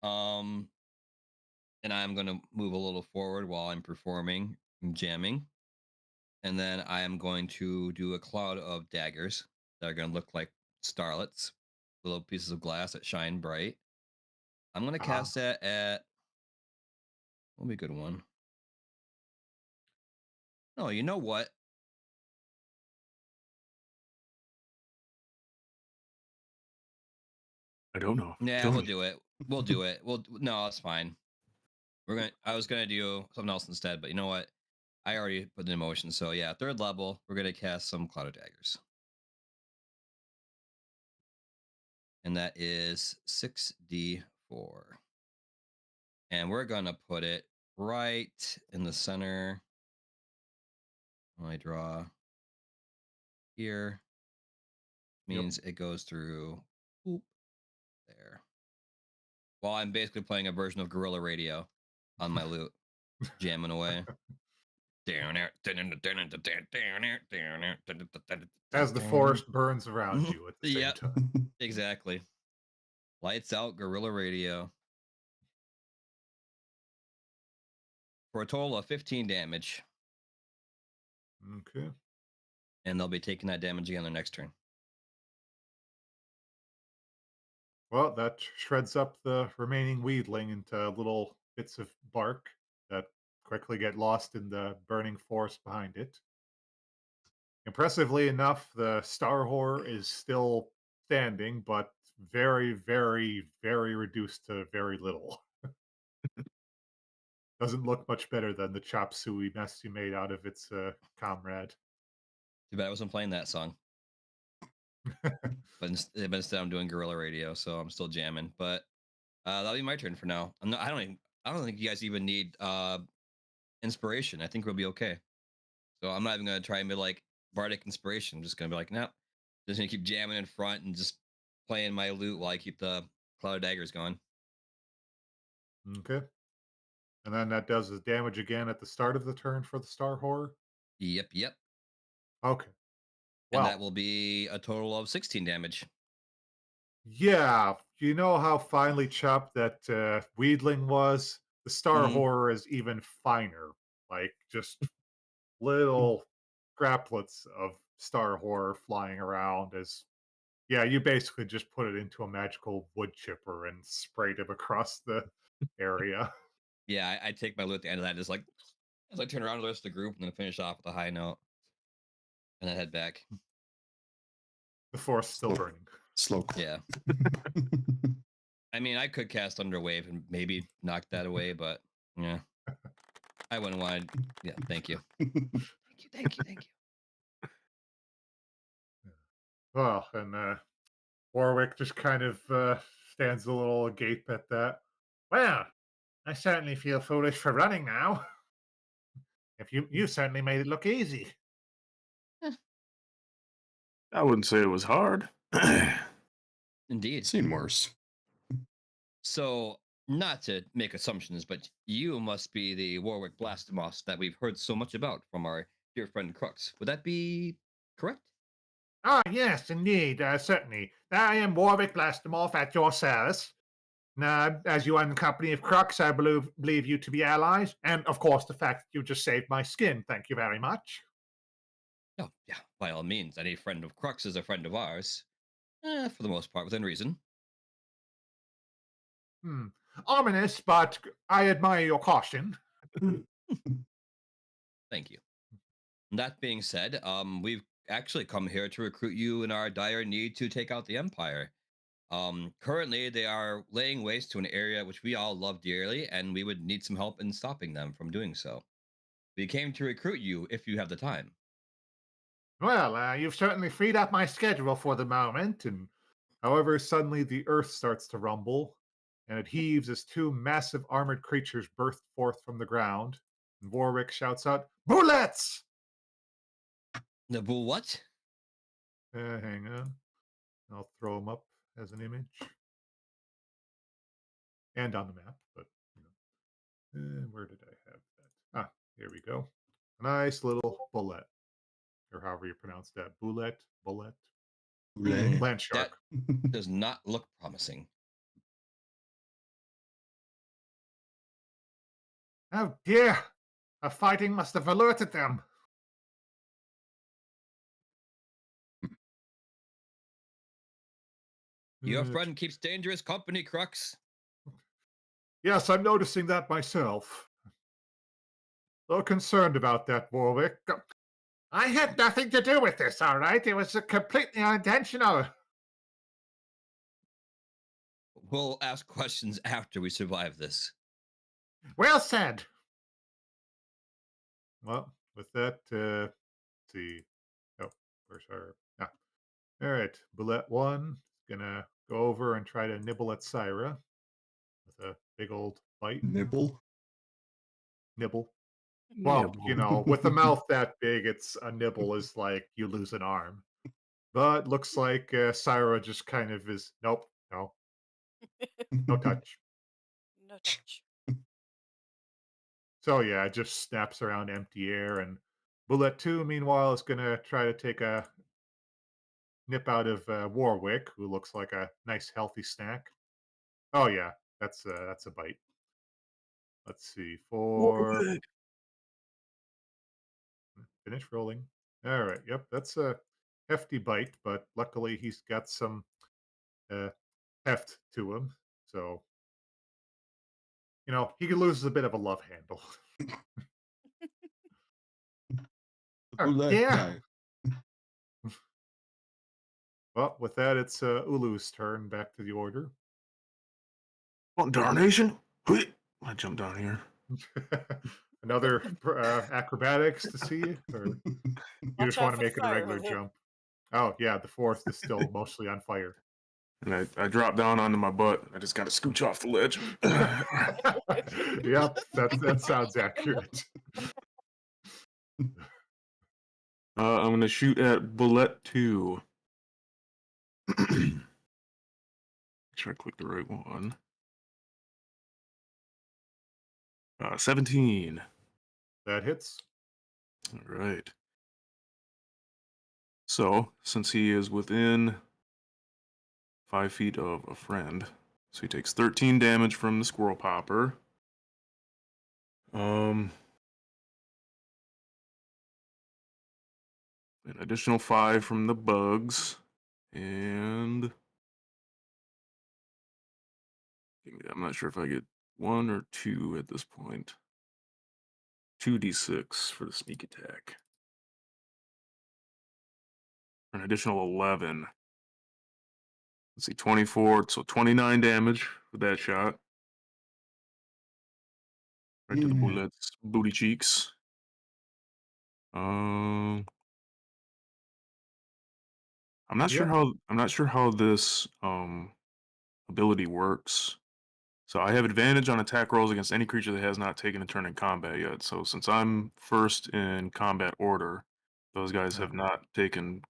Um, and I'm gonna move a little forward while I'm performing and jamming, and then I am going to do a cloud of daggers that are gonna look like starlets, little pieces of glass that shine bright. I'm gonna cast that at. What'll be a good one? Oh, you know what? I don't know. Yeah, Tell we'll me. do it. We'll do it. No, it's fine. I was gonna do something else instead, but you know what? I already put in motion. So yeah, third level, we're gonna cast some cloud of daggers, and that is 6d4, and we're gonna put it right in the center. I draw here means it goes through there. Well, I'm basically playing a version of Guerrilla Radio on my lute, jamming away. As the forest burns around you at the same Yep, time. exactly. Lights out, Guerrilla Radio. For a total of 15 damage. Okay. And they'll be taking that damage again their next turn. Well, that shreds up the remaining weedling into little bits of bark that quickly get lost in the burning forest behind it. Impressively enough, the star whore is still standing, but very, very, very reduced to very little. Doesn't look much better than the chop suey mess you made out of its comrade. Too bad I wasn't playing that song. But instead I'm doing guerrilla radio, so I'm still jamming. But that'll be my turn for now. I don't think you guys even need inspiration. I think we'll be okay. So I'm not even gonna try and be like bardic inspiration. I'm just gonna be like, no, just gonna keep jamming in front and just playing my lute while I keep the cloud of daggers going. Okay. And then that does the damage again at the start of the turn for the Star Horror. Yep, yep. Okay. And that Well, will be a total of 16 damage. yeah. You know how finely chopped that Weedling was? The Star Hmm. Horror is even finer. Like just little scraplets of Star Horror flying around as yeah, you basically just put it into a magical wood chipper and sprayed him across the area. Yeah, I take my lute at the end of that, just like as I turn around to the rest of the group and then finish off with a high note and then head back. The forest still Slow, burning. slow. Yeah. I mean, I could cast Underwave and maybe knock that away, but yeah, I wouldn't want to. Yeah, thank you. Thank you. Well, and Warwick just kind of stands a little agape at that. Well, I certainly feel foolish for running now. If you certainly made it look easy. I wouldn't say it was hard. Indeed. Seen worse. So, not to make assumptions, but you must be the Warwick Blastimos that we've heard so much about from our dear friend Crux. Would that be correct? Ah, yes, indeed, certainly. I am Warwick Blastimov at your service. Now, as you are in the company of Crux, I believe you to be allies, and of course the fact that you just saved my skin. Thank you very much. Oh, yeah, by all means. Any friend of Crux is a friend of ours. For the most part, within reason. Hmm. Ominous, but I admire your caution. Thank you. That being said, we've actually come here to recruit you in our dire need to take out the Empire. Currently, they are laying waste to an area which we all love dearly, and we would need some help in stopping them from doing so. We came to recruit you if you have the time. Well, you've certainly freed up my schedule for the moment, and however, suddenly the earth starts to rumble, and it heaves as two massive armored creatures burst forth from the ground. And Warwick shouts out, "Bullets!" The bull what? Hang on. I'll throw them up as an image and on the map, but where did I have that? Ah, here we go. A nice little bullet, or however you pronounce that. Bullet. Hooray. Land That shark. does not look promising. Oh dear! Our fighting must have alerted them. Your Uh, friend keeps dangerous company, Crux. yes, I'm noticing that myself. A little concerned about that, Warwick. I had nothing to do with this, all right? It was completely unintentional. We'll ask questions after we survive this. Well said. Well, with that, let's see. Oh, where's our. Ah. All right. Bullet one is going to go over and try to nibble at Syra with a big old bite. Nibble. Nibble. Yeah, Well, with a mouth that big, it's a nibble is like you lose an arm. But looks like Syra just kind of is, nope, no touch. No touch. So yeah, it just snaps around empty air. And Bullet 2, meanwhile, is going to try to take a nip out of Warwick, who looks like a nice healthy snack. Oh yeah, that's a bite. Let's see, for Warwick. finish rolling. All right, yep, that's a hefty bite, but luckily he's got some uh, heft to him. So, he loses a bit of a love handle. Oh, Who that yeah. guy? Well, with that, it's Ulu's turn. Back to the order. What darnation? Wait, I jumped down here. Another acrobatics to see, or you Watch just out want to for the make it a fire regular with him. jump? Oh, yeah, the fourth is still mostly on fire. And I drop down onto my butt. I just got to scooch off the ledge. Yep, that sounds accurate. I'm going to shoot at bullet 2. Make sure I click the right one. 17. That hits. All right. So, since he is within 5 feet of a friend, so he takes 13 damage from the squirrel popper. An additional 5 from the bugs, and I'm not sure if I get 1 or 2 at this point. 2d6 for the sneak attack. An additional 11. Let's see, 24, so 29 damage with that shot. Right to the bullet's booty cheeks. I'm not sure Yeah, how this ability works. So I have advantage on attack rolls against any creature that has not taken a turn in combat yet. So since I'm first in combat order, those guys have not taken.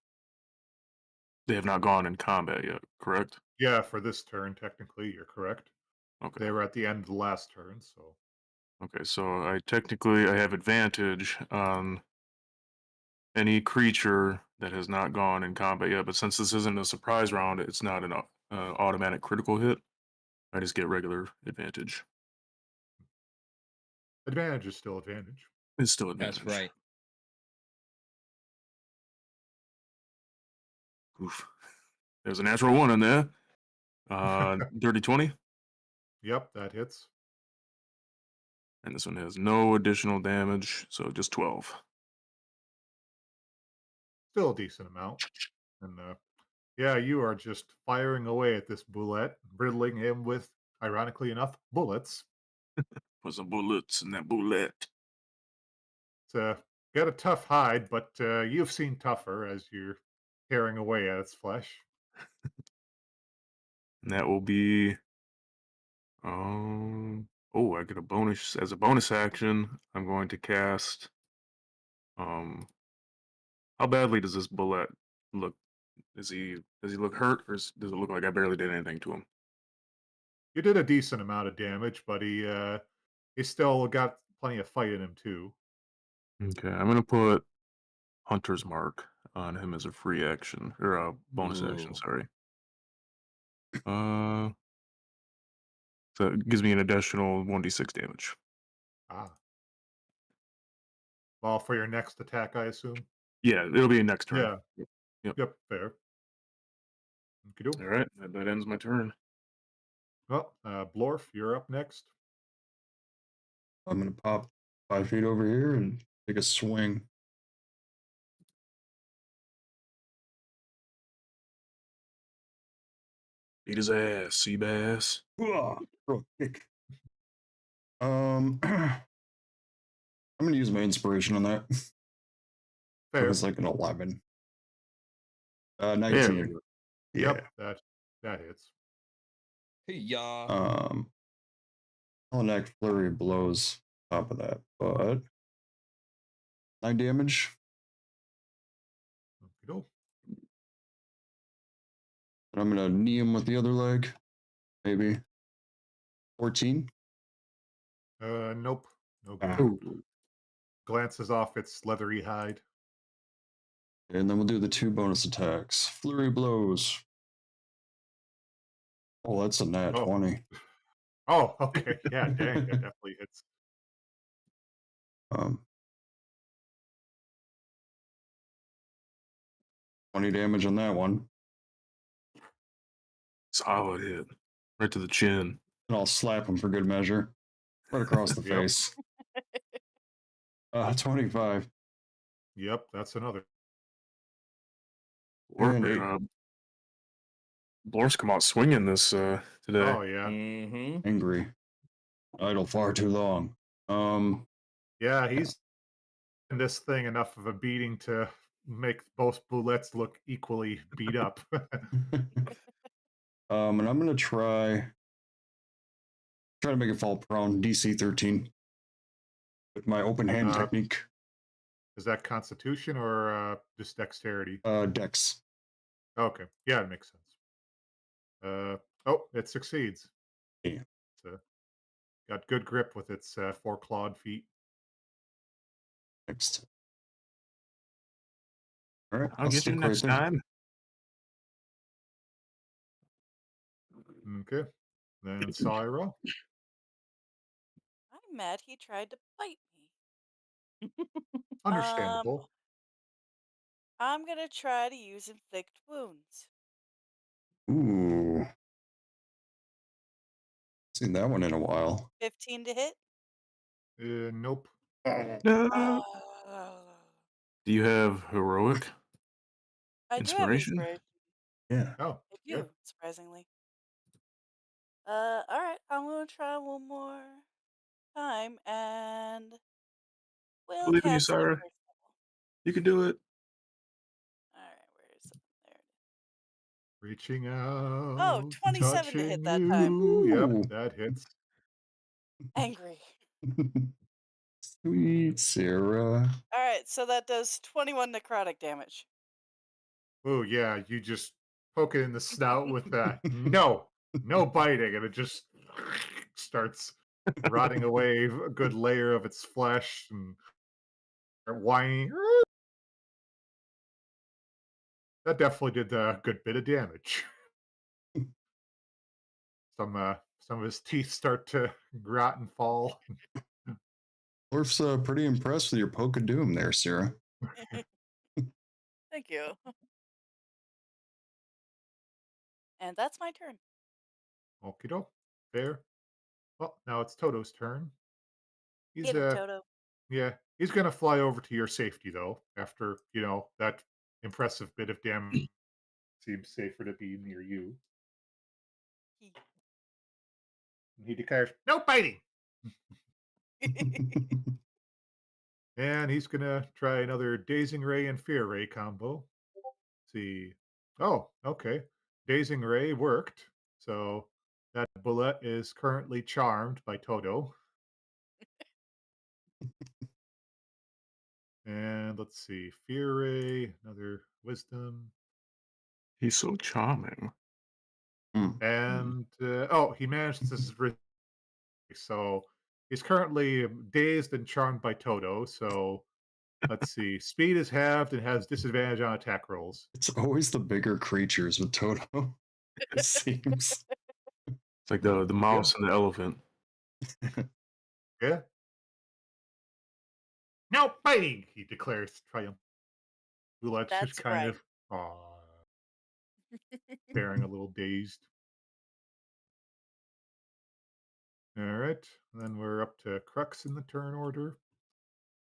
They have not gone in combat yet. Correct? yeah. For this turn, technically, you're correct. Okay. They were at the end of the last turn, so Okay. So I have advantage on any creature that has not gone in combat yet. But since this isn't a surprise round, it's not an automatic critical hit. I just get regular advantage. advantage is still advantage. It's still advantage. That's right. Oof. There's a natural 1 in there. Dirty 20. Yep, that hits. And this one has no additional damage, so just 12. Still a decent amount. And yeah, you are just firing away at this bullet, riddling him with, ironically enough, bullets. Put some bullets in that bullet. It's got a tough hide, but you've seen tougher as you're tearing away at its flesh. And that will be oh, I get a bonus as a bonus action. I'm going to cast um how badly does this bullet look? Does he look hurt, or does it look like I barely did anything to him? You did a decent amount of damage, but he still got plenty of fight in him too. Okay, I'm gonna put Hunter's Mark on him as a free action or a bonus action. Ooh. Sorry. Uh, so it gives me an additional 1d6 damage. Ah, well, for your next attack, I assume. Yeah, it'll be next turn. Yeah. Yep. Yep. Yep, fair. Okey-doke. All right, that ends my turn. Well, Blorf, you're up next. I'm gonna pop 5 feet over here and take a swing. Beat his ass, sea bass. Real kick. I'm gonna use my inspiration on that. So Fair. it's like an 11. There we 19. go. Yeah. Yep, that hits. Hey, ya. I'll enact flurry of blows top of that, but 9 damage. Okey-doke. And I'm gonna knee him with the other leg. Maybe 14. Nope. No good. Ooh. Glances off its leathery hide. And then we'll do the 2 bonus attacks. Flurry of blows. Oh, that's a nat Oh. 20. Oh, okay. Yeah, dang, that definitely hits. Um, 20 damage on that one. Solid hit. Right to the chin. And I'll slap him for good measure. Right across the Yep. face. 25. Yep, that's another. And 8. Blorf's come out swinging this today. Oh, yeah. Mm-hmm. Angry. Idle far too long. Um, Yeah, yeah. he's in this thing enough of a beating to make both bullets look equally beat up. And I'm gonna try to make it fall prone. DC 13 with my open hand uh, technique. is that Constitution or just Dexterity? Dex. Okay, yeah, it makes sense. Oh, it succeeds. Yeah. It's got good grip with its four clawed feet. Next. All right, I'll I'll get you stick right next there. time. Okay, then Syra. I'm mad he tried to bite me. Um, Understandable. I'm gonna try to use inflict wounds. Ooh, seen that one in a while. 15 to hit. Nope. No. Oh, Do you have heroic I do have inspiration? inspiration. Yeah. Oh, I good. do, surprisingly. All right. I'm gonna try one more time, and I we'll believe in you, cast it at Sarah. first level. You can do it. All right, where is it? There it is. Reaching Oh, out, 27 to hit touching that time. you. Yep, Ooh. that hits. Angry. Sweet Sarah. All right, so that does 21 necrotic damage. Oh yeah, you just poke it in the snout with that. No, no biting, and it just starts rotting away a good layer of its flesh and whining. That definitely did a good bit of damage. Some of his teeth start to rot and fall. Orf's pretty impressed with your poke of doom there, Sarah. Thank you. And that's my turn. Okie doke. Fair. Well, now it's Toto's turn. He's Get him, Toto. yeah, he's gonna fly over to your safety though. After that impressive bit of damage, seems safer to be near you. And he declares, "No biting," and he's gonna try another Dazing Ray and Fear Ray combo. See, oh, okay, Dazing Ray worked, so that bullet is currently charmed by Toto. And let's see, Fear Ray, another Wisdom, He's so charming. Hmm. and oh, he managed to so he's currently dazed and charmed by Toto. So let's see. Speed is halved and has disadvantage on attack rolls. It's always the bigger creatures with Toto. It seems. It's like the Yeah. mouse and the elephant. Yeah. No biting, he declares triumph. Ulat's just That's kind right. of staring a little dazed. All right. Then we're up to Crux in the turn order.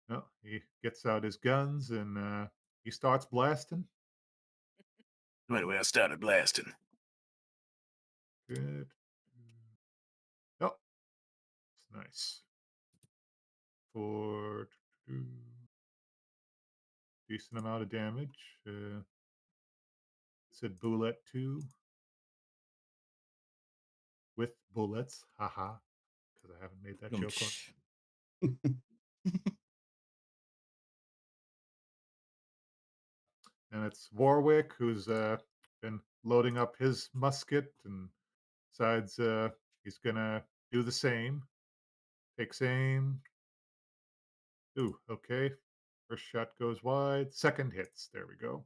Oh, he gets out his guns and he starts blasting. Right away, I started blasting. Good. Oh, it's nice. For decent amount of damage. Said bullet 2 with bullets. Haha. Because I haven't made that joke on. Oomph. And it's Warwick who's been loading up his musket and decides he's gonna do the same. Takes aim. Ooh, okay. First shot goes wide. Second hits. There we go.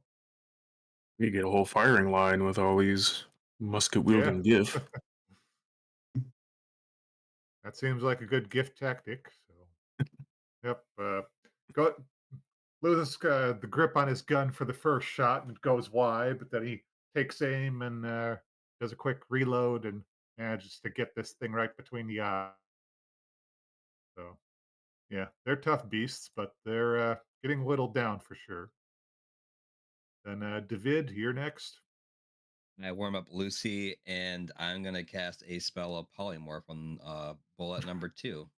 You get a whole firing line with all these musket Yeah, wielding GIF. that seems like a good gift tactic. So, yep. Go loses the grip on his gun for the first shot and goes wide, but then he takes aim and does a quick reload and manages to get this thing right between the eyes. So, yeah, they're tough beasts, but they're getting whittled down for sure. Then David, you're next. I warm up Lucy, and I'm gonna cast a spell of polymorph on bullet number 2.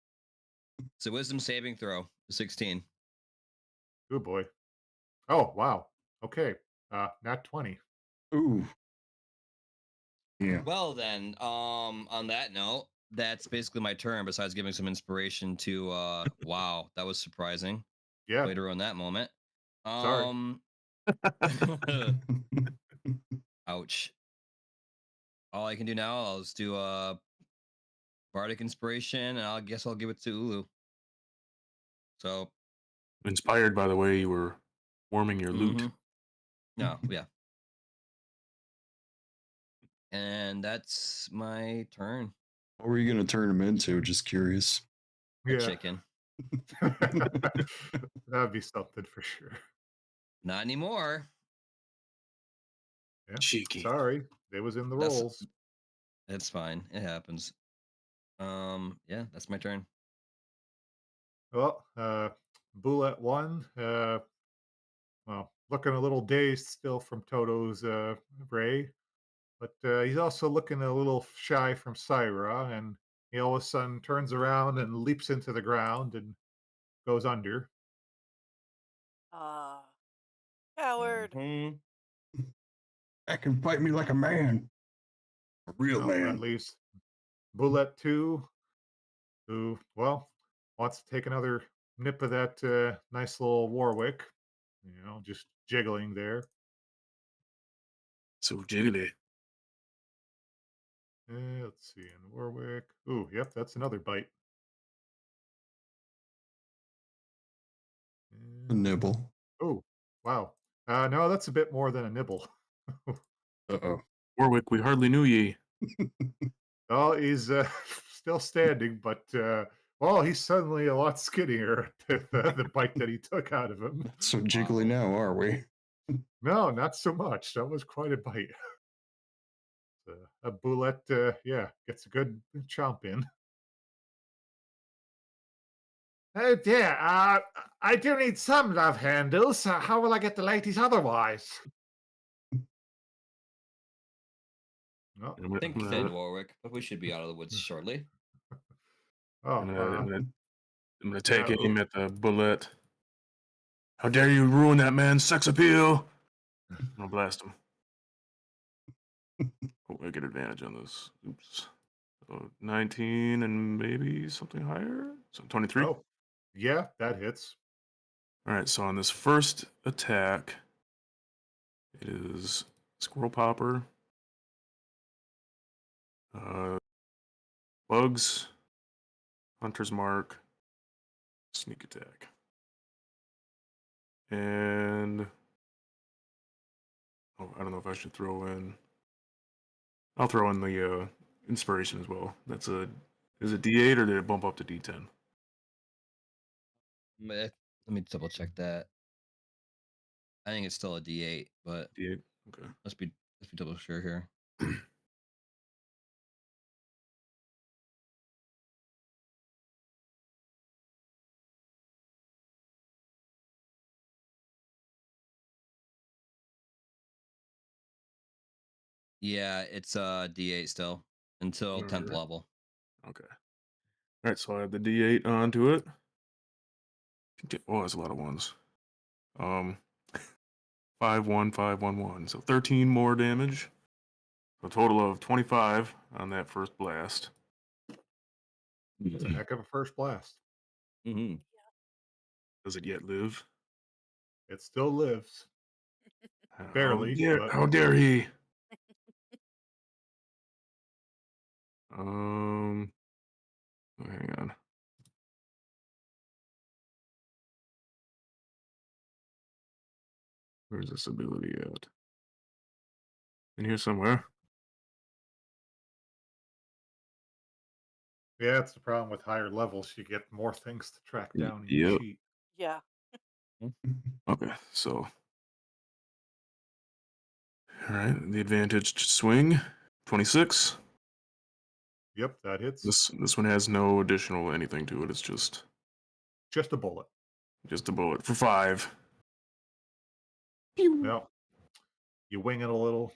It's a wisdom saving throw. 16. Oh boy. Oh wow. Okay. Nat 20. Ooh. Yeah. Well then, on that note, that's basically my turn. Besides giving some inspiration to, wow, that was surprising. Yeah. Way to ruin that moment. Sorry. Ouch. All I can do now, I'll just do bardic inspiration, and I guess I'll give it to Ulu. So, Inspired by the way you were warming your loot. no, yeah, and that's my turn. What were you going to turn him into? Just curious. A Yeah. chicken. That'd be something for sure. Not anymore. Yeah. Cheeky. Sorry. It was in the That's rolls. It's fine. It happens. Yeah, that's my turn. Well, Bullet 1, well, looking a little dazed still from Toto's ray, but he's also looking a little shy from Syra, and he all of a sudden turns around and leaps into the ground and goes under. Ah, coward. Mhm. That can fight me like a man. A real Well, that man. leaves Bullet 2, who, well, wants to take another nip of that nice little Warwick, just jiggling there. So jiggly. Let's see, in Warwick. Ooh, yep, that's another bite. A nibble. Oh, wow. No, that's a bit more than a nibble. Uh-oh. Warwick, we hardly knew ye. Well, he's still standing, but well, he's suddenly a lot skinnier. The bite that he took out of him. Not so jiggly now, are we? No, not so much. That was quite a bite. A bullet, yeah, gets a good chomp in. Oh dear, I do need some love handles. How will I get the ladies otherwise? No. I'm gonna, I'm Think gonna, thin, Warwick, but we should be out of the woods shortly. Oh, I'm gonna, I'm gonna, I'm gonna take uh, aim at the bullet. How dare you ruin that man's sex appeal? I'm gonna blast him. Oh, I get advantage on this. Oops. So 19 and maybe something higher. So 23. oh, yeah, that hits. All right. So on this first attack, it is Squirrel Popper, Bugs, Hunter's Mark, Sneak Attack, and I don't know if I should throw in. I'll throw in the inspiration as well. Is it D8 or did it bump up to D10? Let me double check that. I think it's still a D8, but D8. Okay. let's be double sure here. Yeah, it's a D8 still until 10th Alright. level. Okay. All right. So I have the D8 onto it. Oh, that's a lot of ones. 5, 1, 5, 1, 1. So 13 more damage. So a total of 25 on that first blast. That's a heck of a first blast. Mm-hmm. Does it yet live? It still lives. Barely, but How dare he? Oh, hang on. Where's this ability at? In here somewhere. yeah, it's the problem with higher levels. You get more things to track down in your Yep. sheet. Yeah. Okay, so all right, the advantaged swing, 26. Yep, that hits. This one has no additional anything to it. It's just Just a bullet. a bullet for 5. Well, you wing it a little,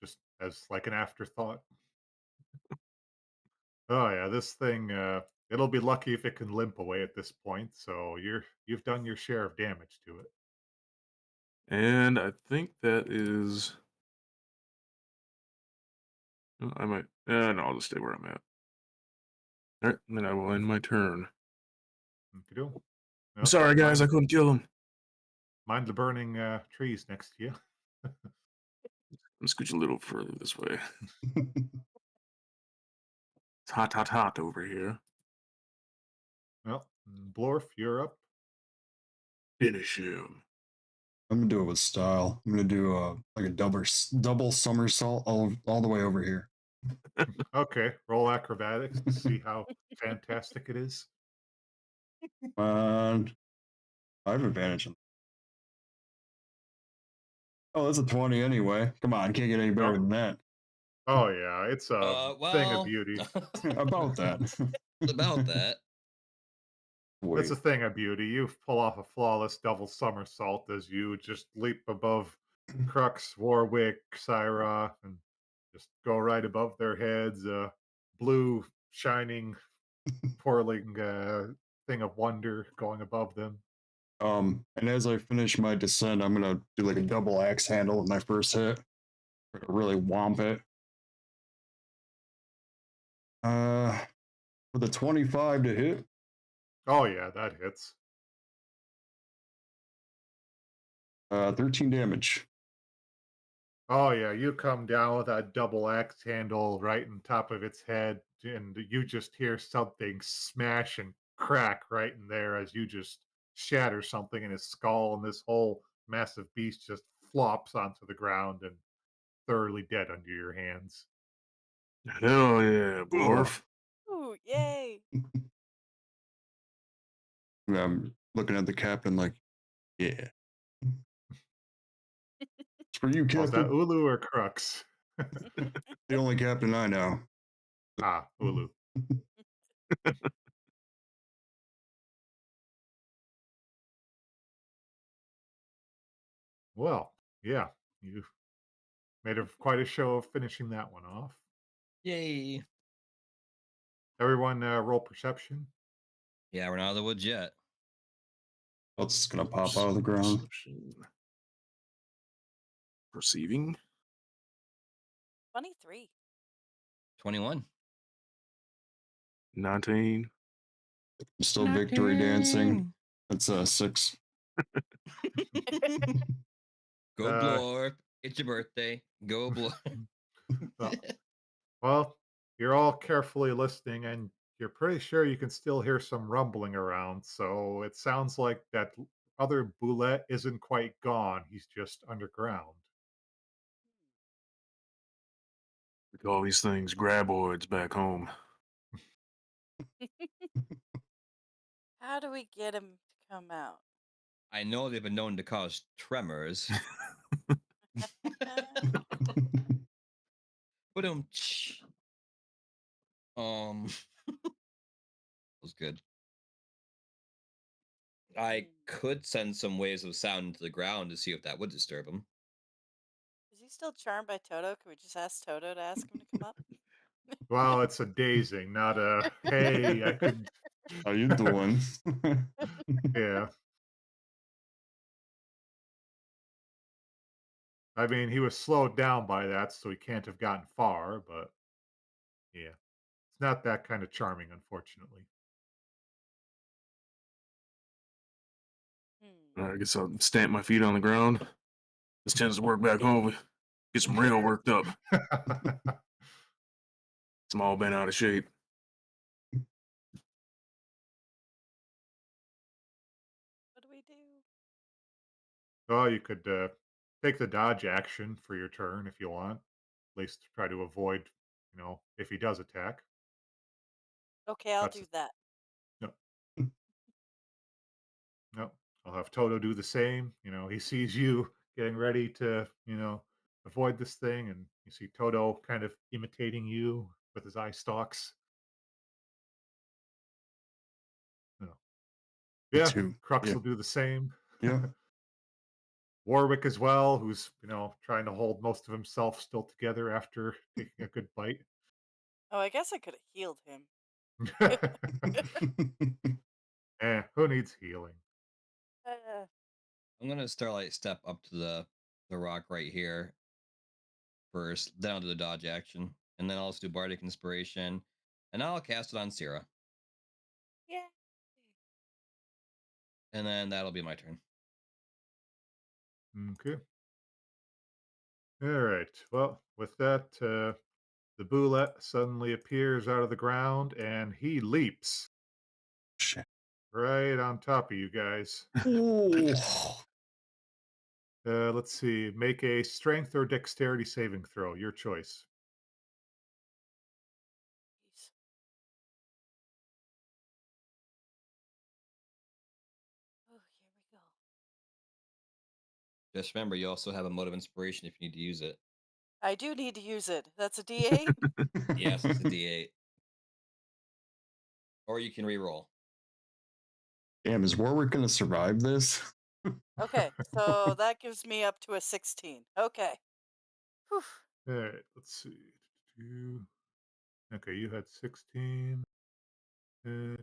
just as like an afterthought. Oh yeah, this thing It'll be lucky if it can limp away at this point, so you've done your share of damage to it. And I think that is. I might. No, I'll just stay where I'm at. All right, and then I will end my turn. Okey-do. I'm Well, sorry, guys, I mind couldn't kill him. mind the burning, trees next to you. I'm scooch a little further this way. It's hot, hot, hot over here. Well, Blorf, you're up. Finish him. I'm gonna do it with style. I'm gonna do like a double somersault all the way over here. Okay, roll acrobatics to see how fantastic it is. And I have advantage. Oh, that's a 20 anyway. Come on, can't get any better Oh, than that. oh yeah, it's a thing of Well, beauty. About that. about that. That's Wait. a thing of beauty. You pull off a flawless double somersault as you just leap above Crux, Warwick, Syra, and just go right above their heads. Blue, shining, twirling thing of wonder going above them. And as I finish my descent, I'm gonna do like a double axe handle with my first hit. Really womp it. With a 25 to hit. Oh yeah, that hits. 13 damage. Oh yeah, you come down with that double axe handle right on top of its head, and you just hear something smash and crack right in there as you just shatter something in his skull, and this whole massive beast just flops onto the ground and thoroughly dead under your hands. Hell yeah, Ugh. Blorf. Ooh, yay! I'm looking at the captain like, yeah. It's for you, Was that Captain. Ulu or Crux? The only captain I know. Ah, Ulu. Well, yeah, you made quite a show of finishing that one off. Yay. Everyone, roll perception. Yeah, we're not out of the woods yet. What's gonna pop out of the ground? Perception. Perceiving. 23. 21. 19. Still victory dancing. That's 6. Go Uh, Blorp. It's your birthday. Go Blorp. well, well, you're all carefully listening, and you're pretty sure you can still hear some rumbling around. So it sounds like that other Boulette isn't quite gone. He's just underground. We call these things graboids back home. How do we get him to come out? I know they've been known to cause tremors. But was good. I could send some waves of sound into the ground to see if that would disturb him. Is he still charmed by Toto? Can we just ask Toto to ask him to come up? Well, it's a dazing, not a hey, I could. How you doing? Yeah. I mean, he was slowed down by that, so he can't have gotten far, but yeah. It's not that kind of charming, unfortunately. I guess I'll stamp my feet on the ground. This tends to work back home. Get some real worked up. It's all been out of shape. What do we do? Well, you could take the dodge action for your turn if you want. At least try to avoid, if he does attack. Okay, I'll That's do that. no, no. I'll have Toto do the same. He sees you getting ready to, avoid this thing, and you see Toto kind of imitating you with his eye stalks. No. Me Yeah, too. Crux Yeah. will do the same. Yeah. Warwick as well, who's, trying to hold most of himself still together after taking a good bite. Oh, I guess I could have healed him. Who needs healing? Uh, I'm gonna Starlight step up to the rock right here first, then I'll do the dodge action, and then I'll also do Bardic Inspiration, and I'll cast it on Sierra, yeah. and then that'll be my turn. Okay. All right. Well, with that, the Boulette suddenly appears out of the ground and he leaps Shit. right on top of you guys. Oh. Let's see. Make a strength or dexterity saving throw. Your choice. Jeez. Oh, here we go. Just remember, you also have a mode of inspiration if you need to use it. I do need to use it. That's a D8. Yes, it's a D8, or you can re-roll. Damn, is Warwick gonna survive this? Okay, so that gives me up to a 16. Okay. Whew. All right. Let's see. Okay, you had 16. Sarah.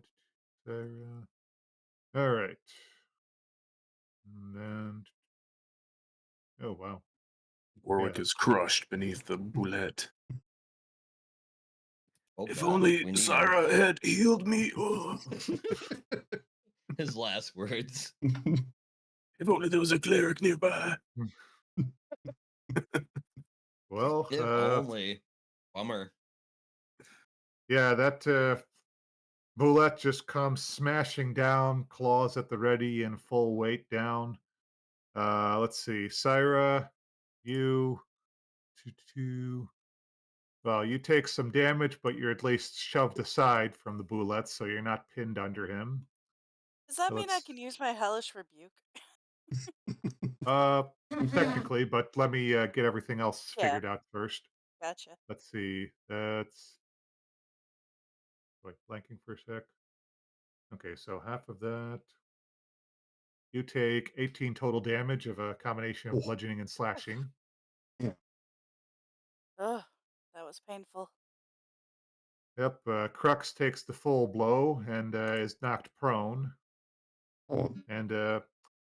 All right. And then, oh, wow. Warwick Yeah. is crushed beneath the boulette. Oh If God, only we need him. Syra had healed me. Oh, His last words. if only there was a cleric nearby. Well, If only. Bummer. yeah, that Boulette just comes smashing down, claws at the ready and full weight down. Let's see. Syra, you two. Well, you take some damage, but you're at least shoved aside from the Boulette, so you're not pinned under him. Does that So mean I let's can use my hellish rebuke? uh technically, but let me get everything else Yeah, figured out first. gotcha. Let's see. That's wait, blanking for a sec. Okay, so half of that. You take 18 total damage of a combination of Oh, bludgeoning and Oof. slashing. yeah. Ugh, that was painful. Yep, Crux takes the full blow and is knocked prone. Oh, And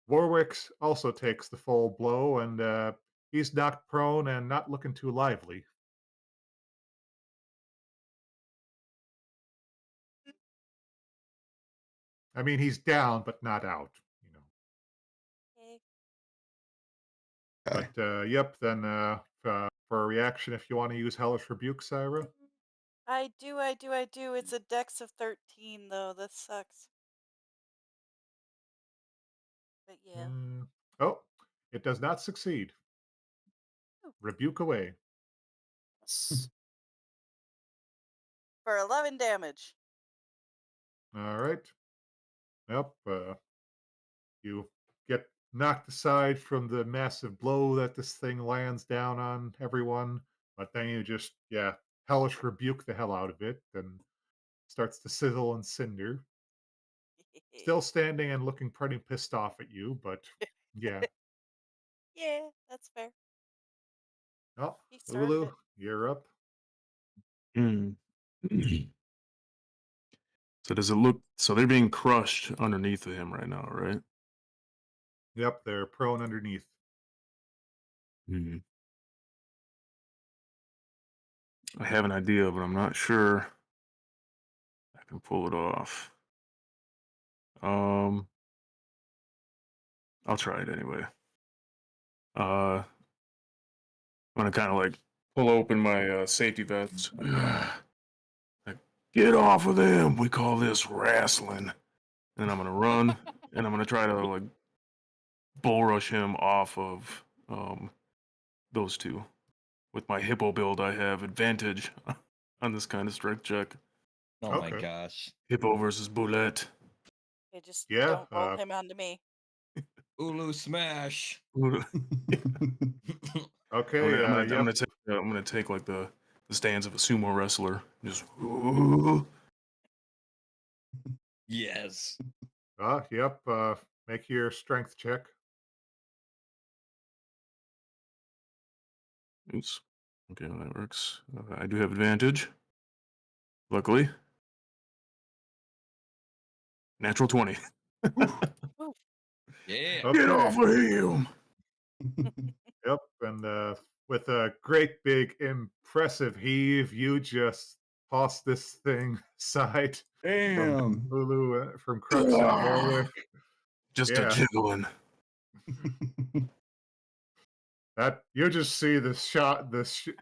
Warwick's also takes the full blow and he's knocked prone and not looking too lively. I mean, he's down, but not out, you know. Okay. okay. But yep, then for a reaction, if you want to use Hellish Rebuke, Syra. I do. It's a dex of 13, though. That sucks. But yeah. Uh, oh, it does not succeed. Ooh, Rebuke away. s- for 11 damage. All right. Yep. You get knocked aside from the massive blow that this thing lands down on everyone, but then you just, yeah, hellish rebuke the hell out of it and starts to sizzle and cinder. Still standing and looking pretty pissed off at you, but yeah. Yeah, that's fair. Oh, He served Ulu, it. you're up. Hmm. So does it look? So they're being crushed underneath of him right now, right? Yep, they're prone underneath. Hmm. I have an idea, but I'm not sure I can pull it off. Um, I'll try it anyway. I'm gonna kind of like pull open my safety vest. Like, get off of them. We call this wrestling. And I'm gonna run, and I'm gonna try to like bull rush him off of those two. With my hippo build, I have advantage on this kind of strength check. Oh my Okay. gosh. Hippo versus Boulette. Okay, just Yeah. don't roll him onto me. Ulu smash. I'm Okay. gonna, I'm gonna, I'm Yep. gonna take, I'm gonna take like the stance of a sumo wrestler. Just Yes. Yep. Make your strength check. oops. Okay, well, that works. I do have advantage. Luckily. Natural 20. Ooh, Yeah. Get Okay. off of him! Yep. And with a great big impressive heave, you just toss this thing aside from Damn. Ulu, from Crux and Ah, Warwick. just a Yeah. jiggling. That you just see the shot,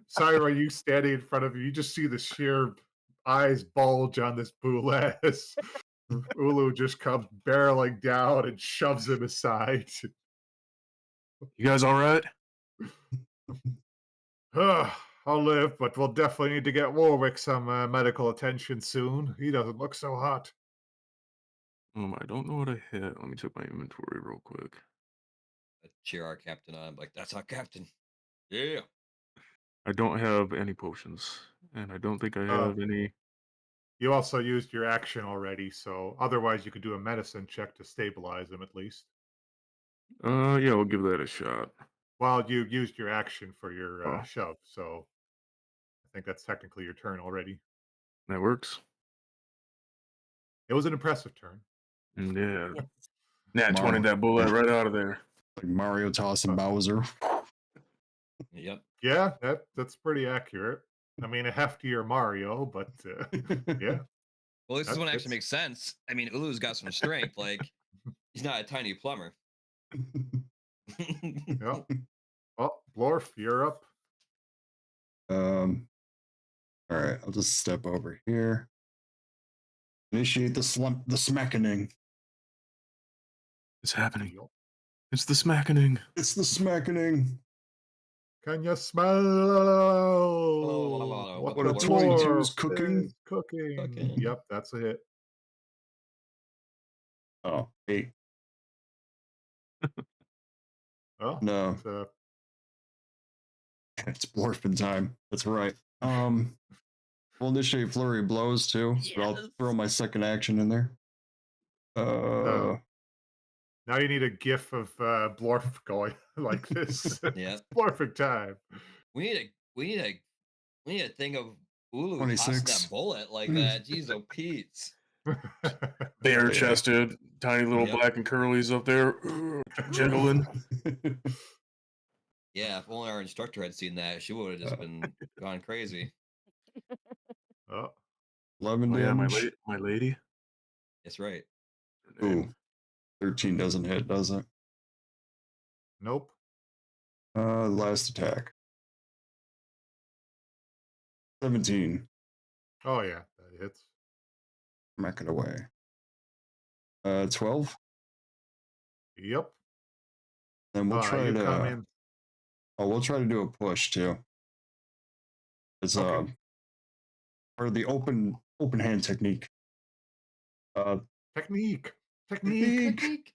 Syra, you standing in front of you. You just see the sheer eyes bulge on this boule as Ulu just comes barreling down and shoves him aside. You guys all right? I'll live, but we'll definitely need to get Warwick some medical attention soon. He doesn't look so hot. I don't know what I hit. Let me check my inventory real quick. Cheer our captain on. Like, that's our captain. Yeah. I don't have any potions, and I don't think I Uh, have any. you also used your action already, so otherwise you could do a medicine check to stabilize him at least. Yeah, we'll give that a shot. Well, you used your action for your Oh, shove, so I think that's technically your turn already. that works. It was an impressive turn. And yeah, yes. nat 20 Mario, that bullet right out of there. like Mario tossing Bowser. Yep. Yeah, that's pretty accurate. I mean, a heftier Mario, but yeah, Well, this that one actually fits. makes sense. I mean, Ulu's got some strength. Like, he's not a tiny plumber. Yeah. Well, Blorf, you're up. All right, I'll just step over here. Initiate the smackening. It's happening. Yep. It's the smackening. It's the smackening. Can you smell what What What the a the Blorf is doing. 22 is dwarf cooking. is cooking? Cooking. Yep, that's a hit. Oh, 8. Oh, No, it's it's Blorfin time. That's right. We'll initiate flurry of blows too, but I'll Yes. throw my second action in there. now you need a gif of Blorf going like this. It's Yep. Blorfing time. We need a we need a we need a thing of Ulu tossing 26. that bullet like that. Jeez, oh Pete. Bare Yeah. chested, tiny little Yep. black and curlies up there, jiggling. Yeah, if only our instructor had seen that, she would have just been gone crazy. Oh, 11 Oh yeah, damage. my lady. That's right. Her name. Ooh, 13 doesn't hit, does it? nope. Last attack. 17. Oh yeah, that hits. Smack it away. 12. Yep. Then we'll try You come to. in. Oh, we'll try to do a push too. It's Okay. part of the open hand technique. Technique. Technique.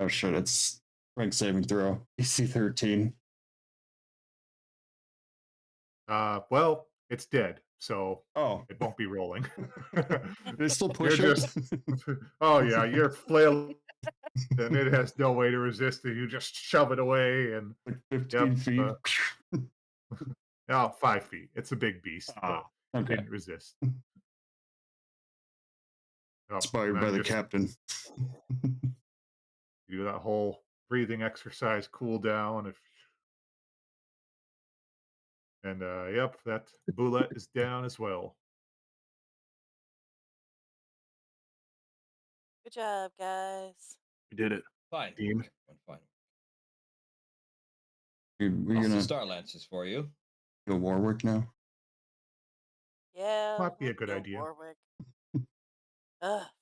Oh shit! It's strength saving throw. DC 13. Well, it's dead, so Oh, it won't be rolling. it's still You're push it. just. Oh yeah, you're flailing, and it has no way to resist it. You just shove it away, and Like 15 yep. feet. Now 5 feet. It's a big beast, but Okay. didn't resist. Oh, Inspired and by then the just captain. do that whole breathing exercise, cool down. Yep, that bullet is down as well. Good job, guys. We did it. Fine. Team. Fine. We're I'll gonna see Starlancers for you. go Warwick now. Yeah, Might be a let's good go idea. Warwick.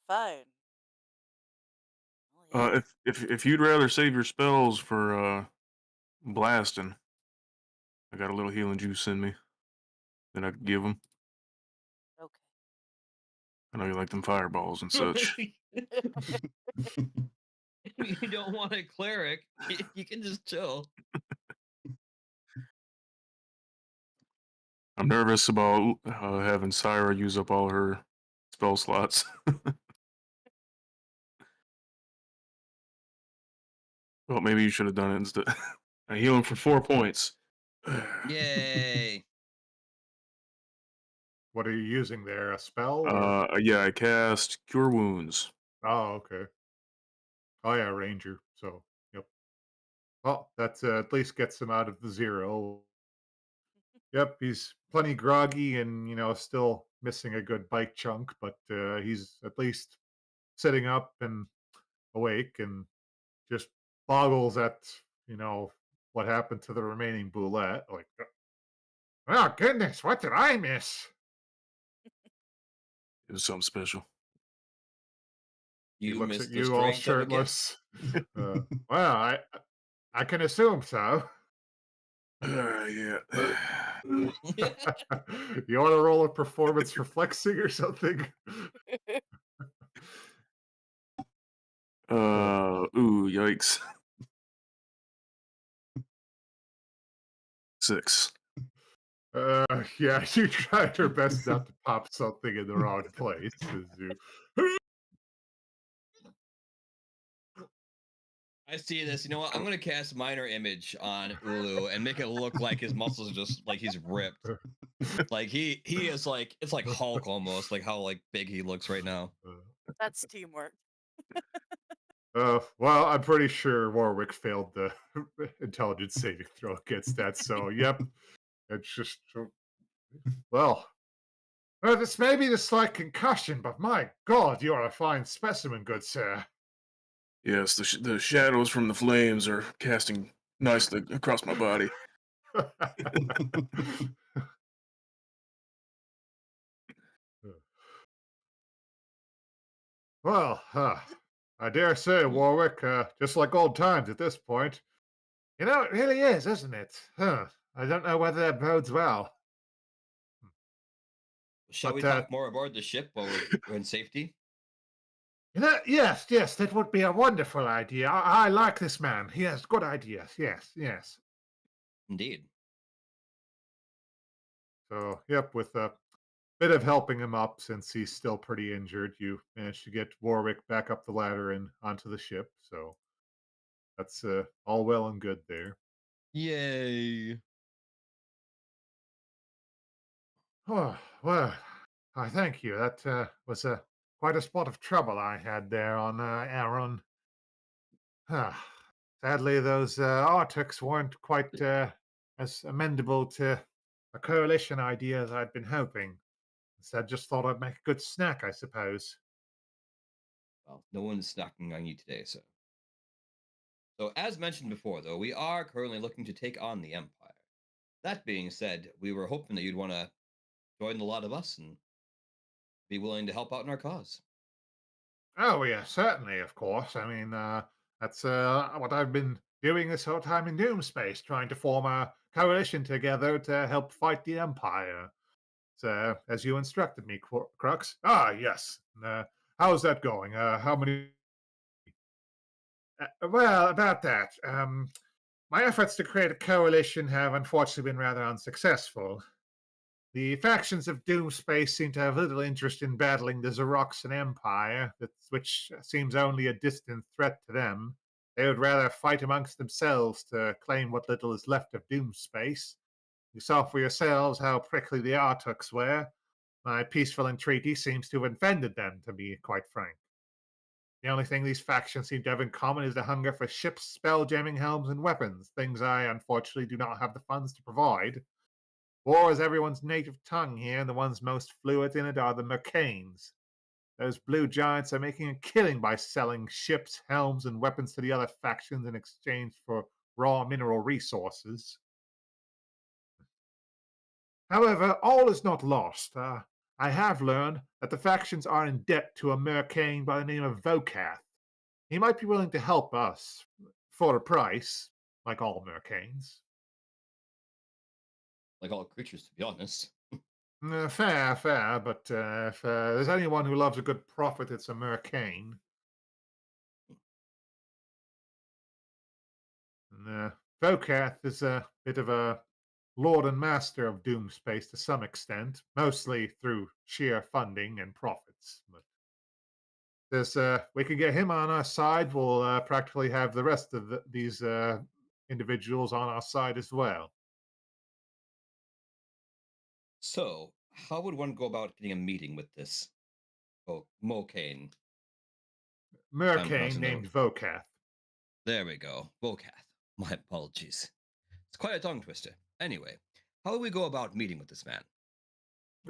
Fine. Well, yeah. If you'd rather save your spells for blasting, I got a little healing juice in me that I could give them. Okay. I know you like them fireballs and such. You don't want a cleric. You can just chill. I'm nervous about having Syra use up all her spell slots. Well, maybe you should have done it instead. I heal him for 4 points. Yay. What are you using there? A spell or? Yeah, I cast Cure Wounds. Oh, okay. Oh yeah, ranger. So, yep. Well, that's at least gets him out of the zero. Yep, he's plenty groggy and still missing a good bike chunk, but he's at least sitting up and awake and just boggles at you know what happened to the remaining boulette. Like, oh goodness, what did I miss? It was something special. He You looks at missed the you all strength of a gift. shirtless. Well, I can assume so. Yeah. You want to roll a performance for flexing or something? Ooh, yikes. 6. Yeah, you tried your best not to pop something in the wrong place. As you, I see this. You know what? I'm gonna cast minor image on Ulu and make it look like his muscles are just like he's ripped. Like he is like it's like Hulk almost, like how like big he looks right now. That's teamwork. well, I'm pretty sure Warwick failed the intelligence saving throw against that. So, yep, it's just well. This may be the slight concussion, but my God, you are a fine specimen, good sir. Yes, the shadows from the flames are casting nicely across my body. Well, I dare say, Hmm. Warwick, just like old times at this point. It really is, isn't it? Huh. I don't know whether that bodes well. Shall we But, talk more aboard the ship while we're in safety? yes, yes, that would be a wonderful idea. I like this man. He has good ideas. Yes, yes. Indeed. So, yep, with a bit of helping him up since he's still pretty injured, you managed to get Warwick back up the ladder and onto the ship. So that's all well and good there. Yay. Oh, well, I thank you. That was quite a spot of trouble I had there on Aaron. Ah, sadly, those Arctics weren't quite as amendable to a coalition idea as I'd been hoping. So I just thought I'd make a good snack, I suppose. Well, no one's knocking on you today, so. So, as mentioned before, though, we are currently looking to take on the Empire. That being said, we were hoping that you'd want to join the lot of us and be willing to help out in our cause. Oh, yeah, certainly, of course. I mean, that's what I've been doing this whole time in Doom Space, trying to form a coalition together to help fight the Empire. So, as you instructed me, Crux. Ah, yes. How's that going? How many? Well, about that. My efforts to create a coalition have unfortunately been rather unsuccessful. The factions of Doomspace seem to have little interest in battling the Xeroxan Empire, which seems only a distant threat to them. They would rather fight amongst themselves to claim what little is left of Doomspace. You saw for yourselves how prickly the Artuks were. My peaceful entreaty seems to have offended them, to be quite frank. The only thing these factions seem to have in common is the hunger for ships, spell-jamming helms, and weapons, things I unfortunately do not have the funds to provide. War is everyone's native tongue here, and the ones most fluent in it are the Mercanes. Those blue giants are making a killing by selling ships, helms, and weapons to the other factions in exchange for raw mineral resources. However, all is not lost. I have learned that the factions are in debt to a Mercane by the name of Vokath. He might be willing to help us for a price, like all Mercanes. Like all creatures, to be honest. Fair, fair, but if there's anyone who loves a good profit, it's a Mercane. And, Vokath is a bit of a lord and master of Doomspace to some extent, mostly through sheer funding and profits. But this, we can get him on our side, we'll practically have the rest of these individuals on our side as well. So, how would one go about getting a meeting with this Mokane? I'm mercane pronouncing the. named Vokath. There we go. Vocath. My apologies. It's quite a tongue twister. Anyway, how do we go about meeting with this man?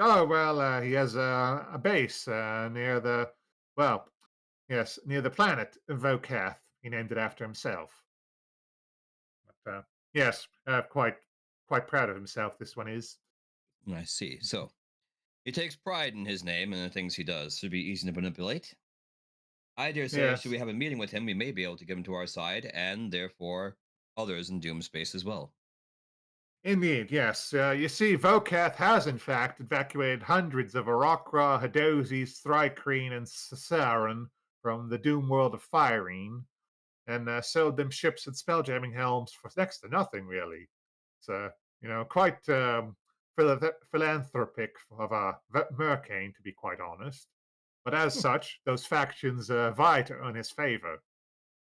Oh, well, he has a base near the, well, yes, near the planet Vokath. He named it after himself. But, yes, quite proud of himself, this one is. I see. So, he takes pride in his name and the things he does. Should be easy to manipulate. I dare say, should Yes, we have a meeting with him, we may be able to get him to our side, and therefore others in Doom space as well. indeed, yes. You see, Vokath has, in fact, evacuated hundreds of Arokra, Hadozis, Thrykreen, and Sasaran from the Doom world of Firene, and sold them ships and spelljamming helms for next to nothing, really. It's quite philanthropic of Mercane, to be quite honest. But as Hmm, such, those factions vie to earn his favor,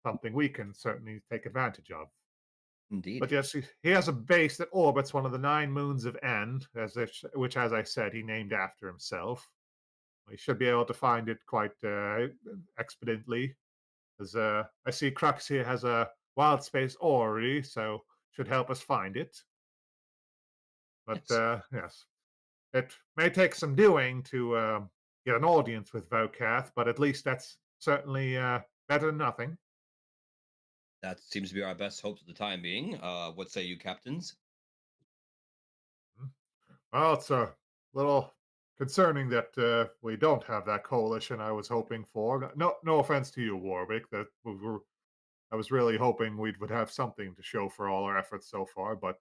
something we can certainly take advantage of. But indeed. yes, he has a base that orbits one of the 9 moons of End, which, as I said, he named after himself. We should be able to find it quite expediently, as I see Crux here has a wild space orrery, so should help us find it. But Yes, yes, it may take some doing to get an audience with Vokath, but at least that's certainly better than nothing. that seems to be our best hopes at the time being. What say you, captains? Well, it's a little concerning that we don't have that coalition I was hoping for. No offense to you, Warwick. I was really hoping we would have something to show for all our efforts so far. But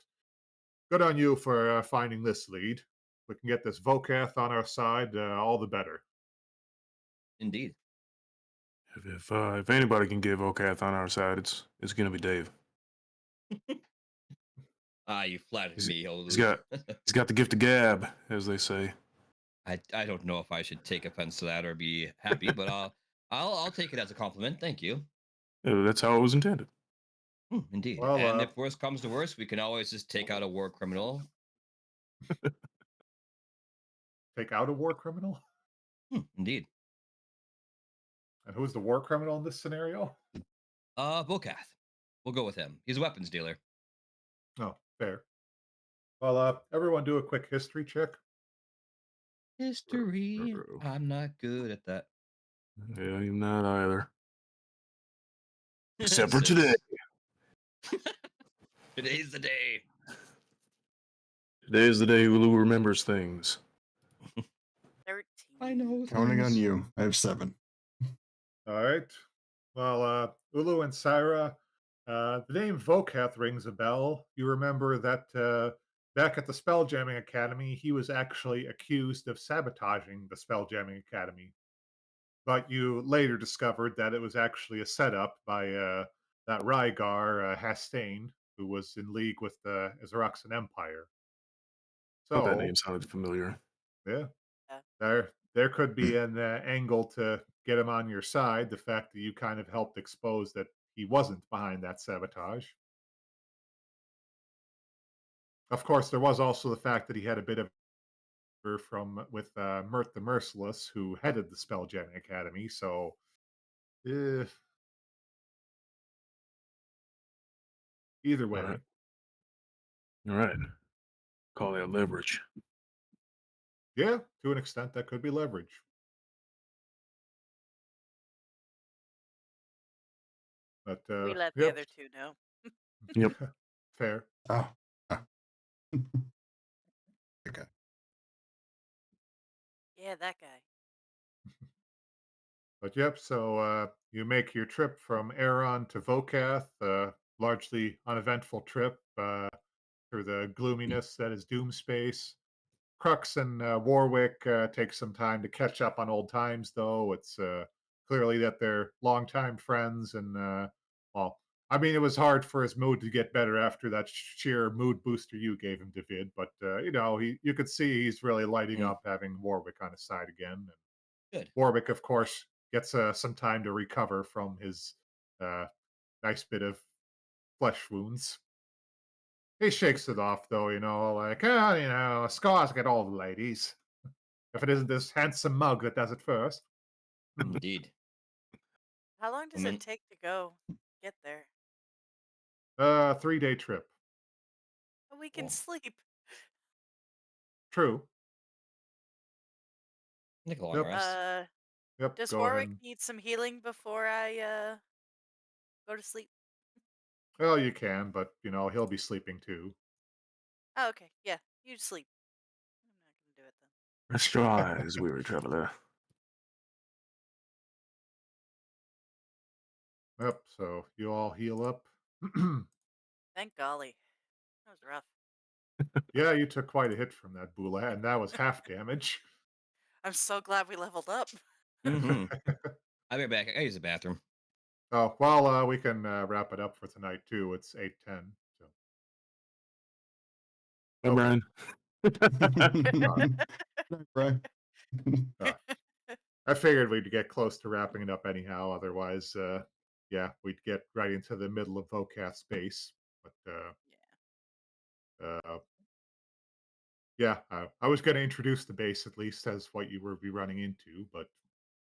good on you for finding this lead. If we can get this Vokath on our side, all the better. Indeed. If anybody can get Vocath on our side, it's gonna be Dave. Ah, you flattered He's, me, he's Olu. got he's got the gift of gab, as they say. I don't know if I should take offense to that or be happy, but I'll take it as a compliment. Thank you. That's how it was intended. Indeed. Well, And if worst comes to worst, we can always just take out a war criminal. take out a war criminal? Indeed. And who's the war criminal in this scenario? Vokath. We'll go with him. He's a weapons dealer. Oh, fair. Well, everyone do a quick history check. History. I'm not good at that. Yeah, I'm not either. Except for today. Six. Today's the day. Today is the day Ulu remembers things. 13. I know. Counting on things. you. I have 7. All right. Well, Ulu and Syra, the name Vokath rings a bell. You remember that back at the Spelljamming Academy, he was actually accused of sabotaging the Spelljamming Academy. But you later discovered that it was actually a setup by that Rygar Hastane, who was in league with the Azaroxan Empire. Thought that So, name sounded familiar. yeah, Yeah. there could be an angle to get him on your side. The fact that you kind of helped expose that he wasn't behind that sabotage. Of course, there was also the fact that he had a bit of from with Mert the Merciless, who headed the Spelljamming Academy. So, eh, either All way, right. All right. Call that leverage. yeah, to an extent, that could be leverage. But We let the yep, other two know. Yep. fair. Oh. Ah. Okay. Yeah, that guy. But yep, so you make your trip from Aeron to Vokath, largely uneventful trip through the gloominess that is Doom Space. Crux and Warwick take some time to catch up on old times, though. It's clearly that they're longtime friends, and well, I mean, it was hard for his mood to get better after that sheer mood booster you gave him, David. But you could see he's really lighting Mm, up having Warwick on his side again. And good. Warwick, of course, gets some time to recover from his uh, nice bit of flesh wounds. He shakes it off, though, like, scars get all the ladies. If it isn't this handsome mug that does it first. Indeed. How long does it Women. take to get there? 3-day trip. We can Well, sleep. True. take a long Yep. rest. Yep. Does Go ahead. Warwick need some healing before I go to sleep? Well, you can, but he'll be sleeping too. Oh, okay. Yeah, you sleep. I'm not gonna do it then. Rest your eyes, weary traveler. Yep. So you all heal up. Thank golly. That was rough. Yeah, you took quite a hit from that Bula, and that was half damage. I'm so glad we leveled up. Mm-hmm. I'll be right back. I gotta use the bathroom. Oh, well, we can wrap it up for tonight too. It's 8:10. So Hey, okay. Brian. All right. Right. All right. I figured we'd get close to wrapping it up anyhow. Otherwise, yeah, we'd get right into the middle of Vocath space. But uh, yeah, I was going to introduce the base at least as what you will be running into, but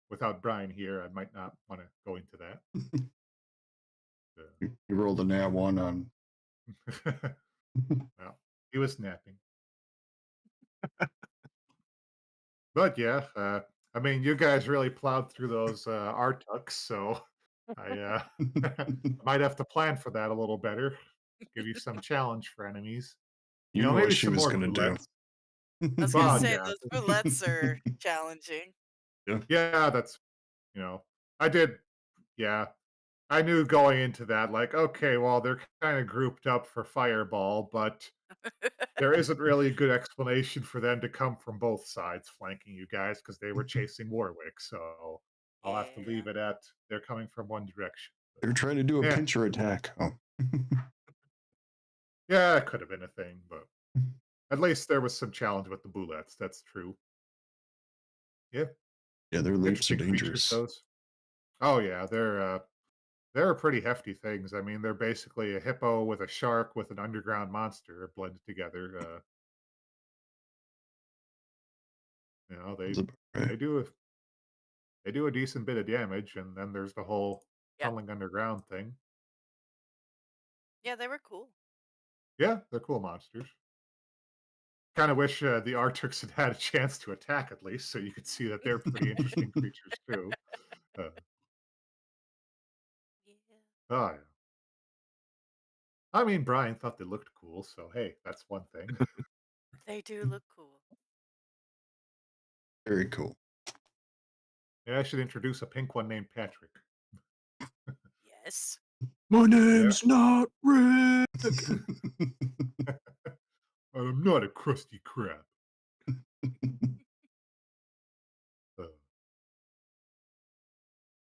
without Brian here, I might not want to go into that. You rolled a nat one on. Well, he was napping. But yeah, I mean, you guys really plowed through those Artuks, so I might have to plan for that a little better. Give you some challenge for enemies. You knew what Maybe she some was more gonna do. bullets. I was gonna Well, say yeah, those boulettes are challenging. Yeah. yeah, that's I did. Yeah, I knew going into that, like, okay, well, they're kind of grouped up for Fireball, but there isn't really a good explanation for them to come from both sides flanking you guys because they were chasing Warwick. So I'll have to Yeah. leave it at they're coming from one direction. But, They're trying to do a yeah, pincher attack. Oh. yeah, it could have been a thing, but at least there was some challenge with the bullets. That's true. Yeah, Yeah, their leaps are interesting creatures. dangerous. Those. Oh yeah, they're pretty hefty things. I mean, they're basically a hippo with a shark with an underground monster blended together. Sounds They about right. they do they do a decent bit of damage, and then there's the whole Yep. tunneling underground thing. Yeah, they were cool. Yeah, they're cool monsters. Kind of wish the Arctics had a chance to attack at least, so you could see that they're pretty interesting creatures too. Uh, Yeah. oh yeah. I mean, Brian thought they looked cool, so hey, that's one thing. They do look cool. Very cool. Yeah, I should introduce a pink one named Patrick. Yes. My Yeah, name's not Rick. I'm not a crusty crab. Uh,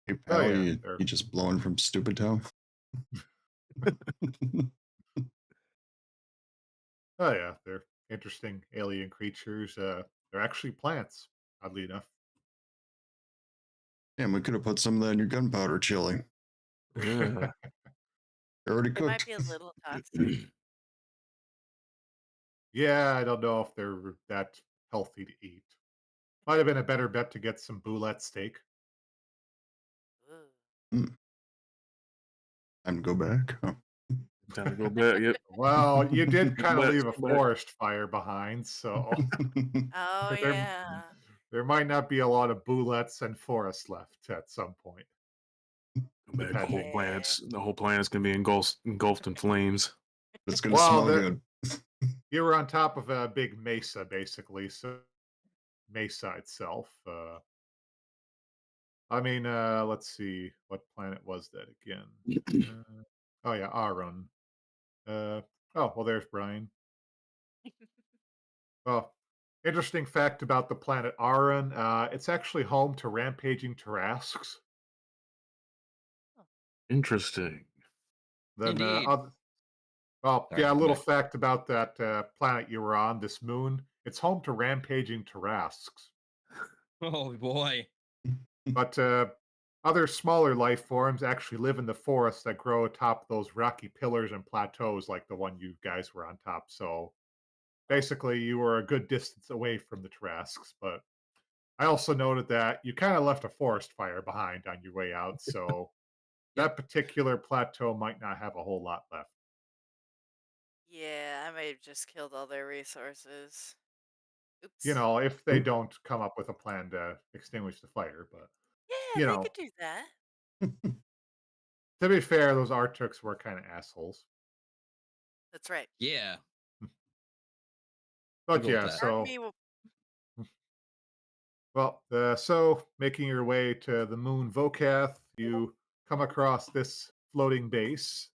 Hey, oh pal, yeah, you they're just blowing from Stupid Town? oh yeah, they're interesting alien creatures. They're actually plants, oddly enough. Damn, we could have put some of that in your gunpowder chili. Yeah. They're already They might cooked. be a little toxic. Yeah, I don't know if they're that healthy to eat. Might have been a better bet to get some boulette steak. Ooh. Hmm, time to go back. Oh. Time to go back. Yep. Well, you did kind of Let's leave a go back. forest fire behind, so Oh there yeah. there might not be a lot of boulettes and forest left at some point, Go back. depending. Yeah. The whole planet's gonna be engulfed in flames. It's gonna Well, smell good. you were on top of a big mesa, basically. So mesa itself. I mean, let's see, what planet was that again? Oh yeah, Aron. Uh, oh well, there's Brian. Well, interesting fact about the planet Aran, it's actually home to rampaging Tarrasques. Oh, Interesting. Then, Indeed. well, Sorry, yeah, a I'm little back. fact about that planet you were on, this moon. It's home to rampaging Tarrasques. Oh boy. But other smaller life forms actually live in the forests that grow atop those rocky pillars and plateaus like the one you guys were on top. So oh. basically, you were a good distance away from the Tarrasques, but I also noted that you kind of left a forest fire behind on your way out, so that particular plateau might not have a whole lot left. Yeah, I might have just killed all their resources. You Oops. know, if they Oop. don't come up with a plan to extinguish the fire, but Yeah, you they could know, do that. to be fair, those Arctics were kind of assholes. That's right. Yeah, we'll But go with yeah, that. Part of so me will. well, so making your way to the moon Vokath, you come across this floating base.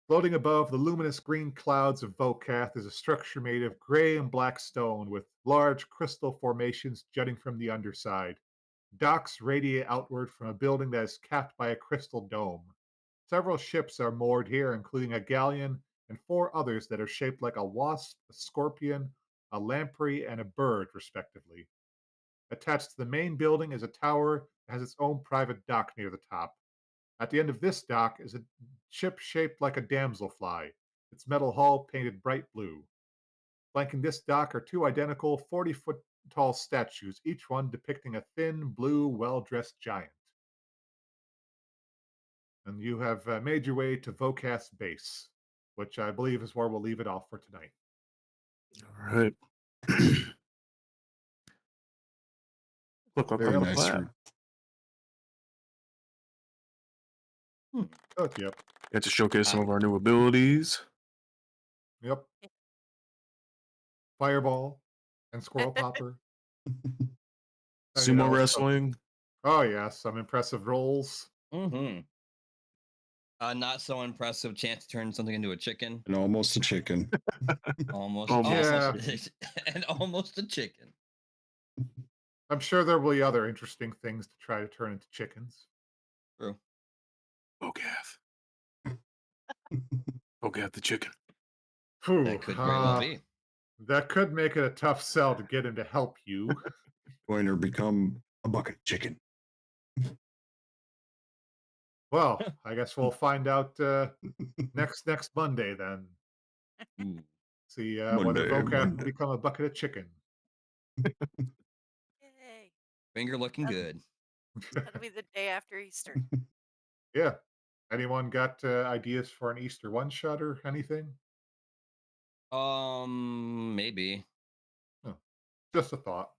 Floating above the luminous green clouds of Vokath is a structure made of gray and black stone with large crystal formations jutting from the underside. Docks radiate outward from a building that is capped by a crystal dome. Several ships are moored here, including a galleon and 4 others that are shaped like a wasp, a scorpion, a lamprey, and a bird, respectively. Attached to the main building is a tower that has its own private dock near the top. At the end of this dock is a ship shaped like a damselfly, its metal hull painted bright blue. Flanking this dock are 2 identical 40-foot tall statues, each one depicting a thin, blue, well dressed giant. And you have made your way to Vokath's base, which I believe is where we'll leave it off for tonight. All right. Look up Very on the up. Nice. flat. Oh, yep. Get to showcase some Ah. of our new abilities. Yep. Fireball and Squirrel Popper. And, you Sumo know, some, wrestling. oh, yeah, some impressive rolls. Mm-hmm. Not so impressive chance to turn something into a chicken. And almost a chicken. Almost, Almost. Yeah. and almost a chicken. I'm sure there will be other interesting things to try to turn into chickens. True. Bogath. Bogath the chicken. Phew, That could very well be. that could make it a tough sell to get him to help you. Going to become a bucket of chicken. Well, I guess we'll find out next Monday then. Ooh. See Monday, whether Vokath will Monday. become a bucket of chicken. Yay. Finger looking That'll- good. That'll be the day after Easter. Yeah. Anyone got ideas for an Easter one shot or anything? Maybe. Oh, just a thought.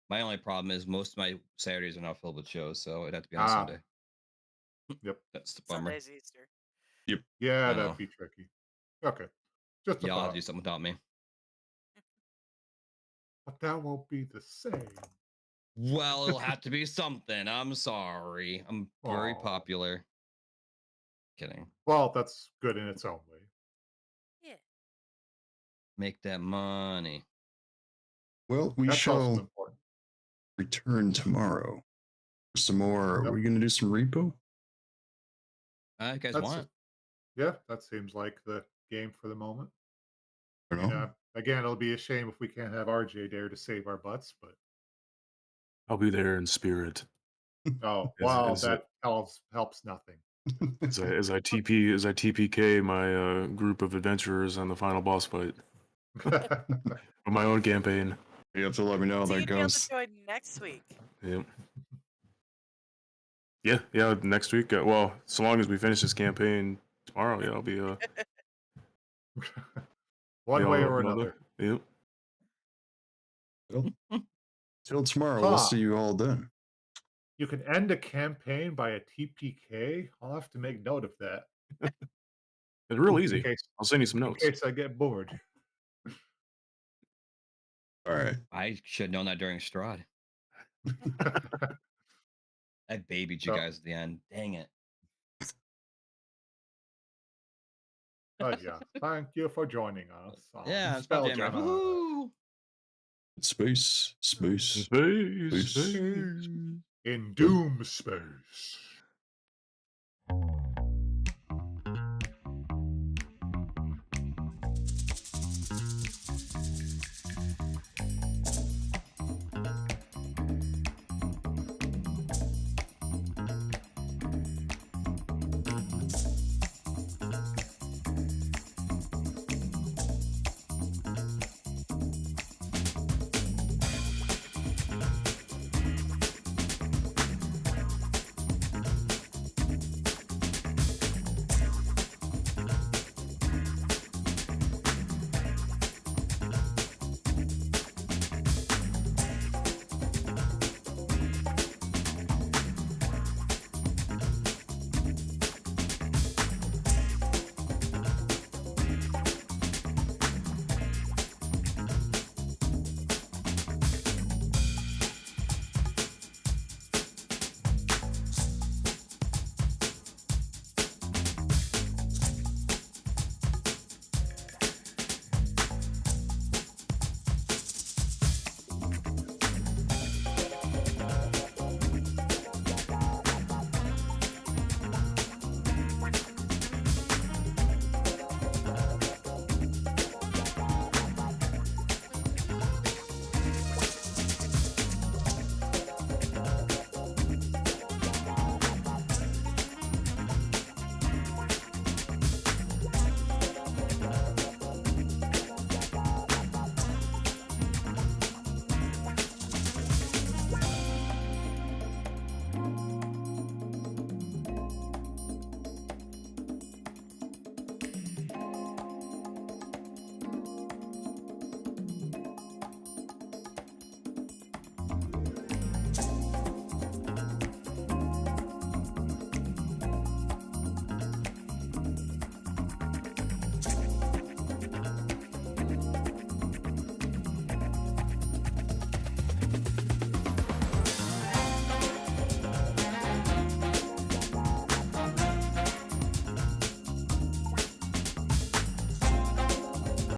My only problem is most of my Saturdays are now filled with shows, so it'd have to be on a Ah. Sunday. Yep. That's the bummer. Sunday's Easter. Yeah, I that'd know. be tricky. Okay. Just a Y'all have thought. to do something without me. But that won't be the same. Well, it'll have to be something. I'm sorry. I'm very Aw. popular. Kidding. Well, that's good in its own way. Yeah. Make that money. Well, we That's also shall important. return tomorrow for some more. Yep. Are we going to do some repo? You guys That's want? Yeah, that seems like the game for the moment. I don't know. And again, it'll be a shame if we can't have RJ there to save our butts, but I'll be there in spirit. oh, Is- wow, is that helps nothing. As I TPK my group of adventurers on the final boss fight of my own campaign. You have to let me know how So that you'd be able to goes. join next week. Yep. Yeah. Next week. Well, so long as we finish this campaign tomorrow, yeah, I'll be One be way all or up and another. Yep. Well, till tomorrow. We'll Huh. see you all then. You can end a campaign by a TPK. I'll have to make note of that It's real in easy. case I'll send you some in notes. case I get bored. All right. I should have known that during Strahd. I babied you So- guys at the end. Dang it. But yeah, thank you for joining us on Yeah, SpellJammer. SpellJammer Woohoo! Space. Space. Space. Space. in Doom Space.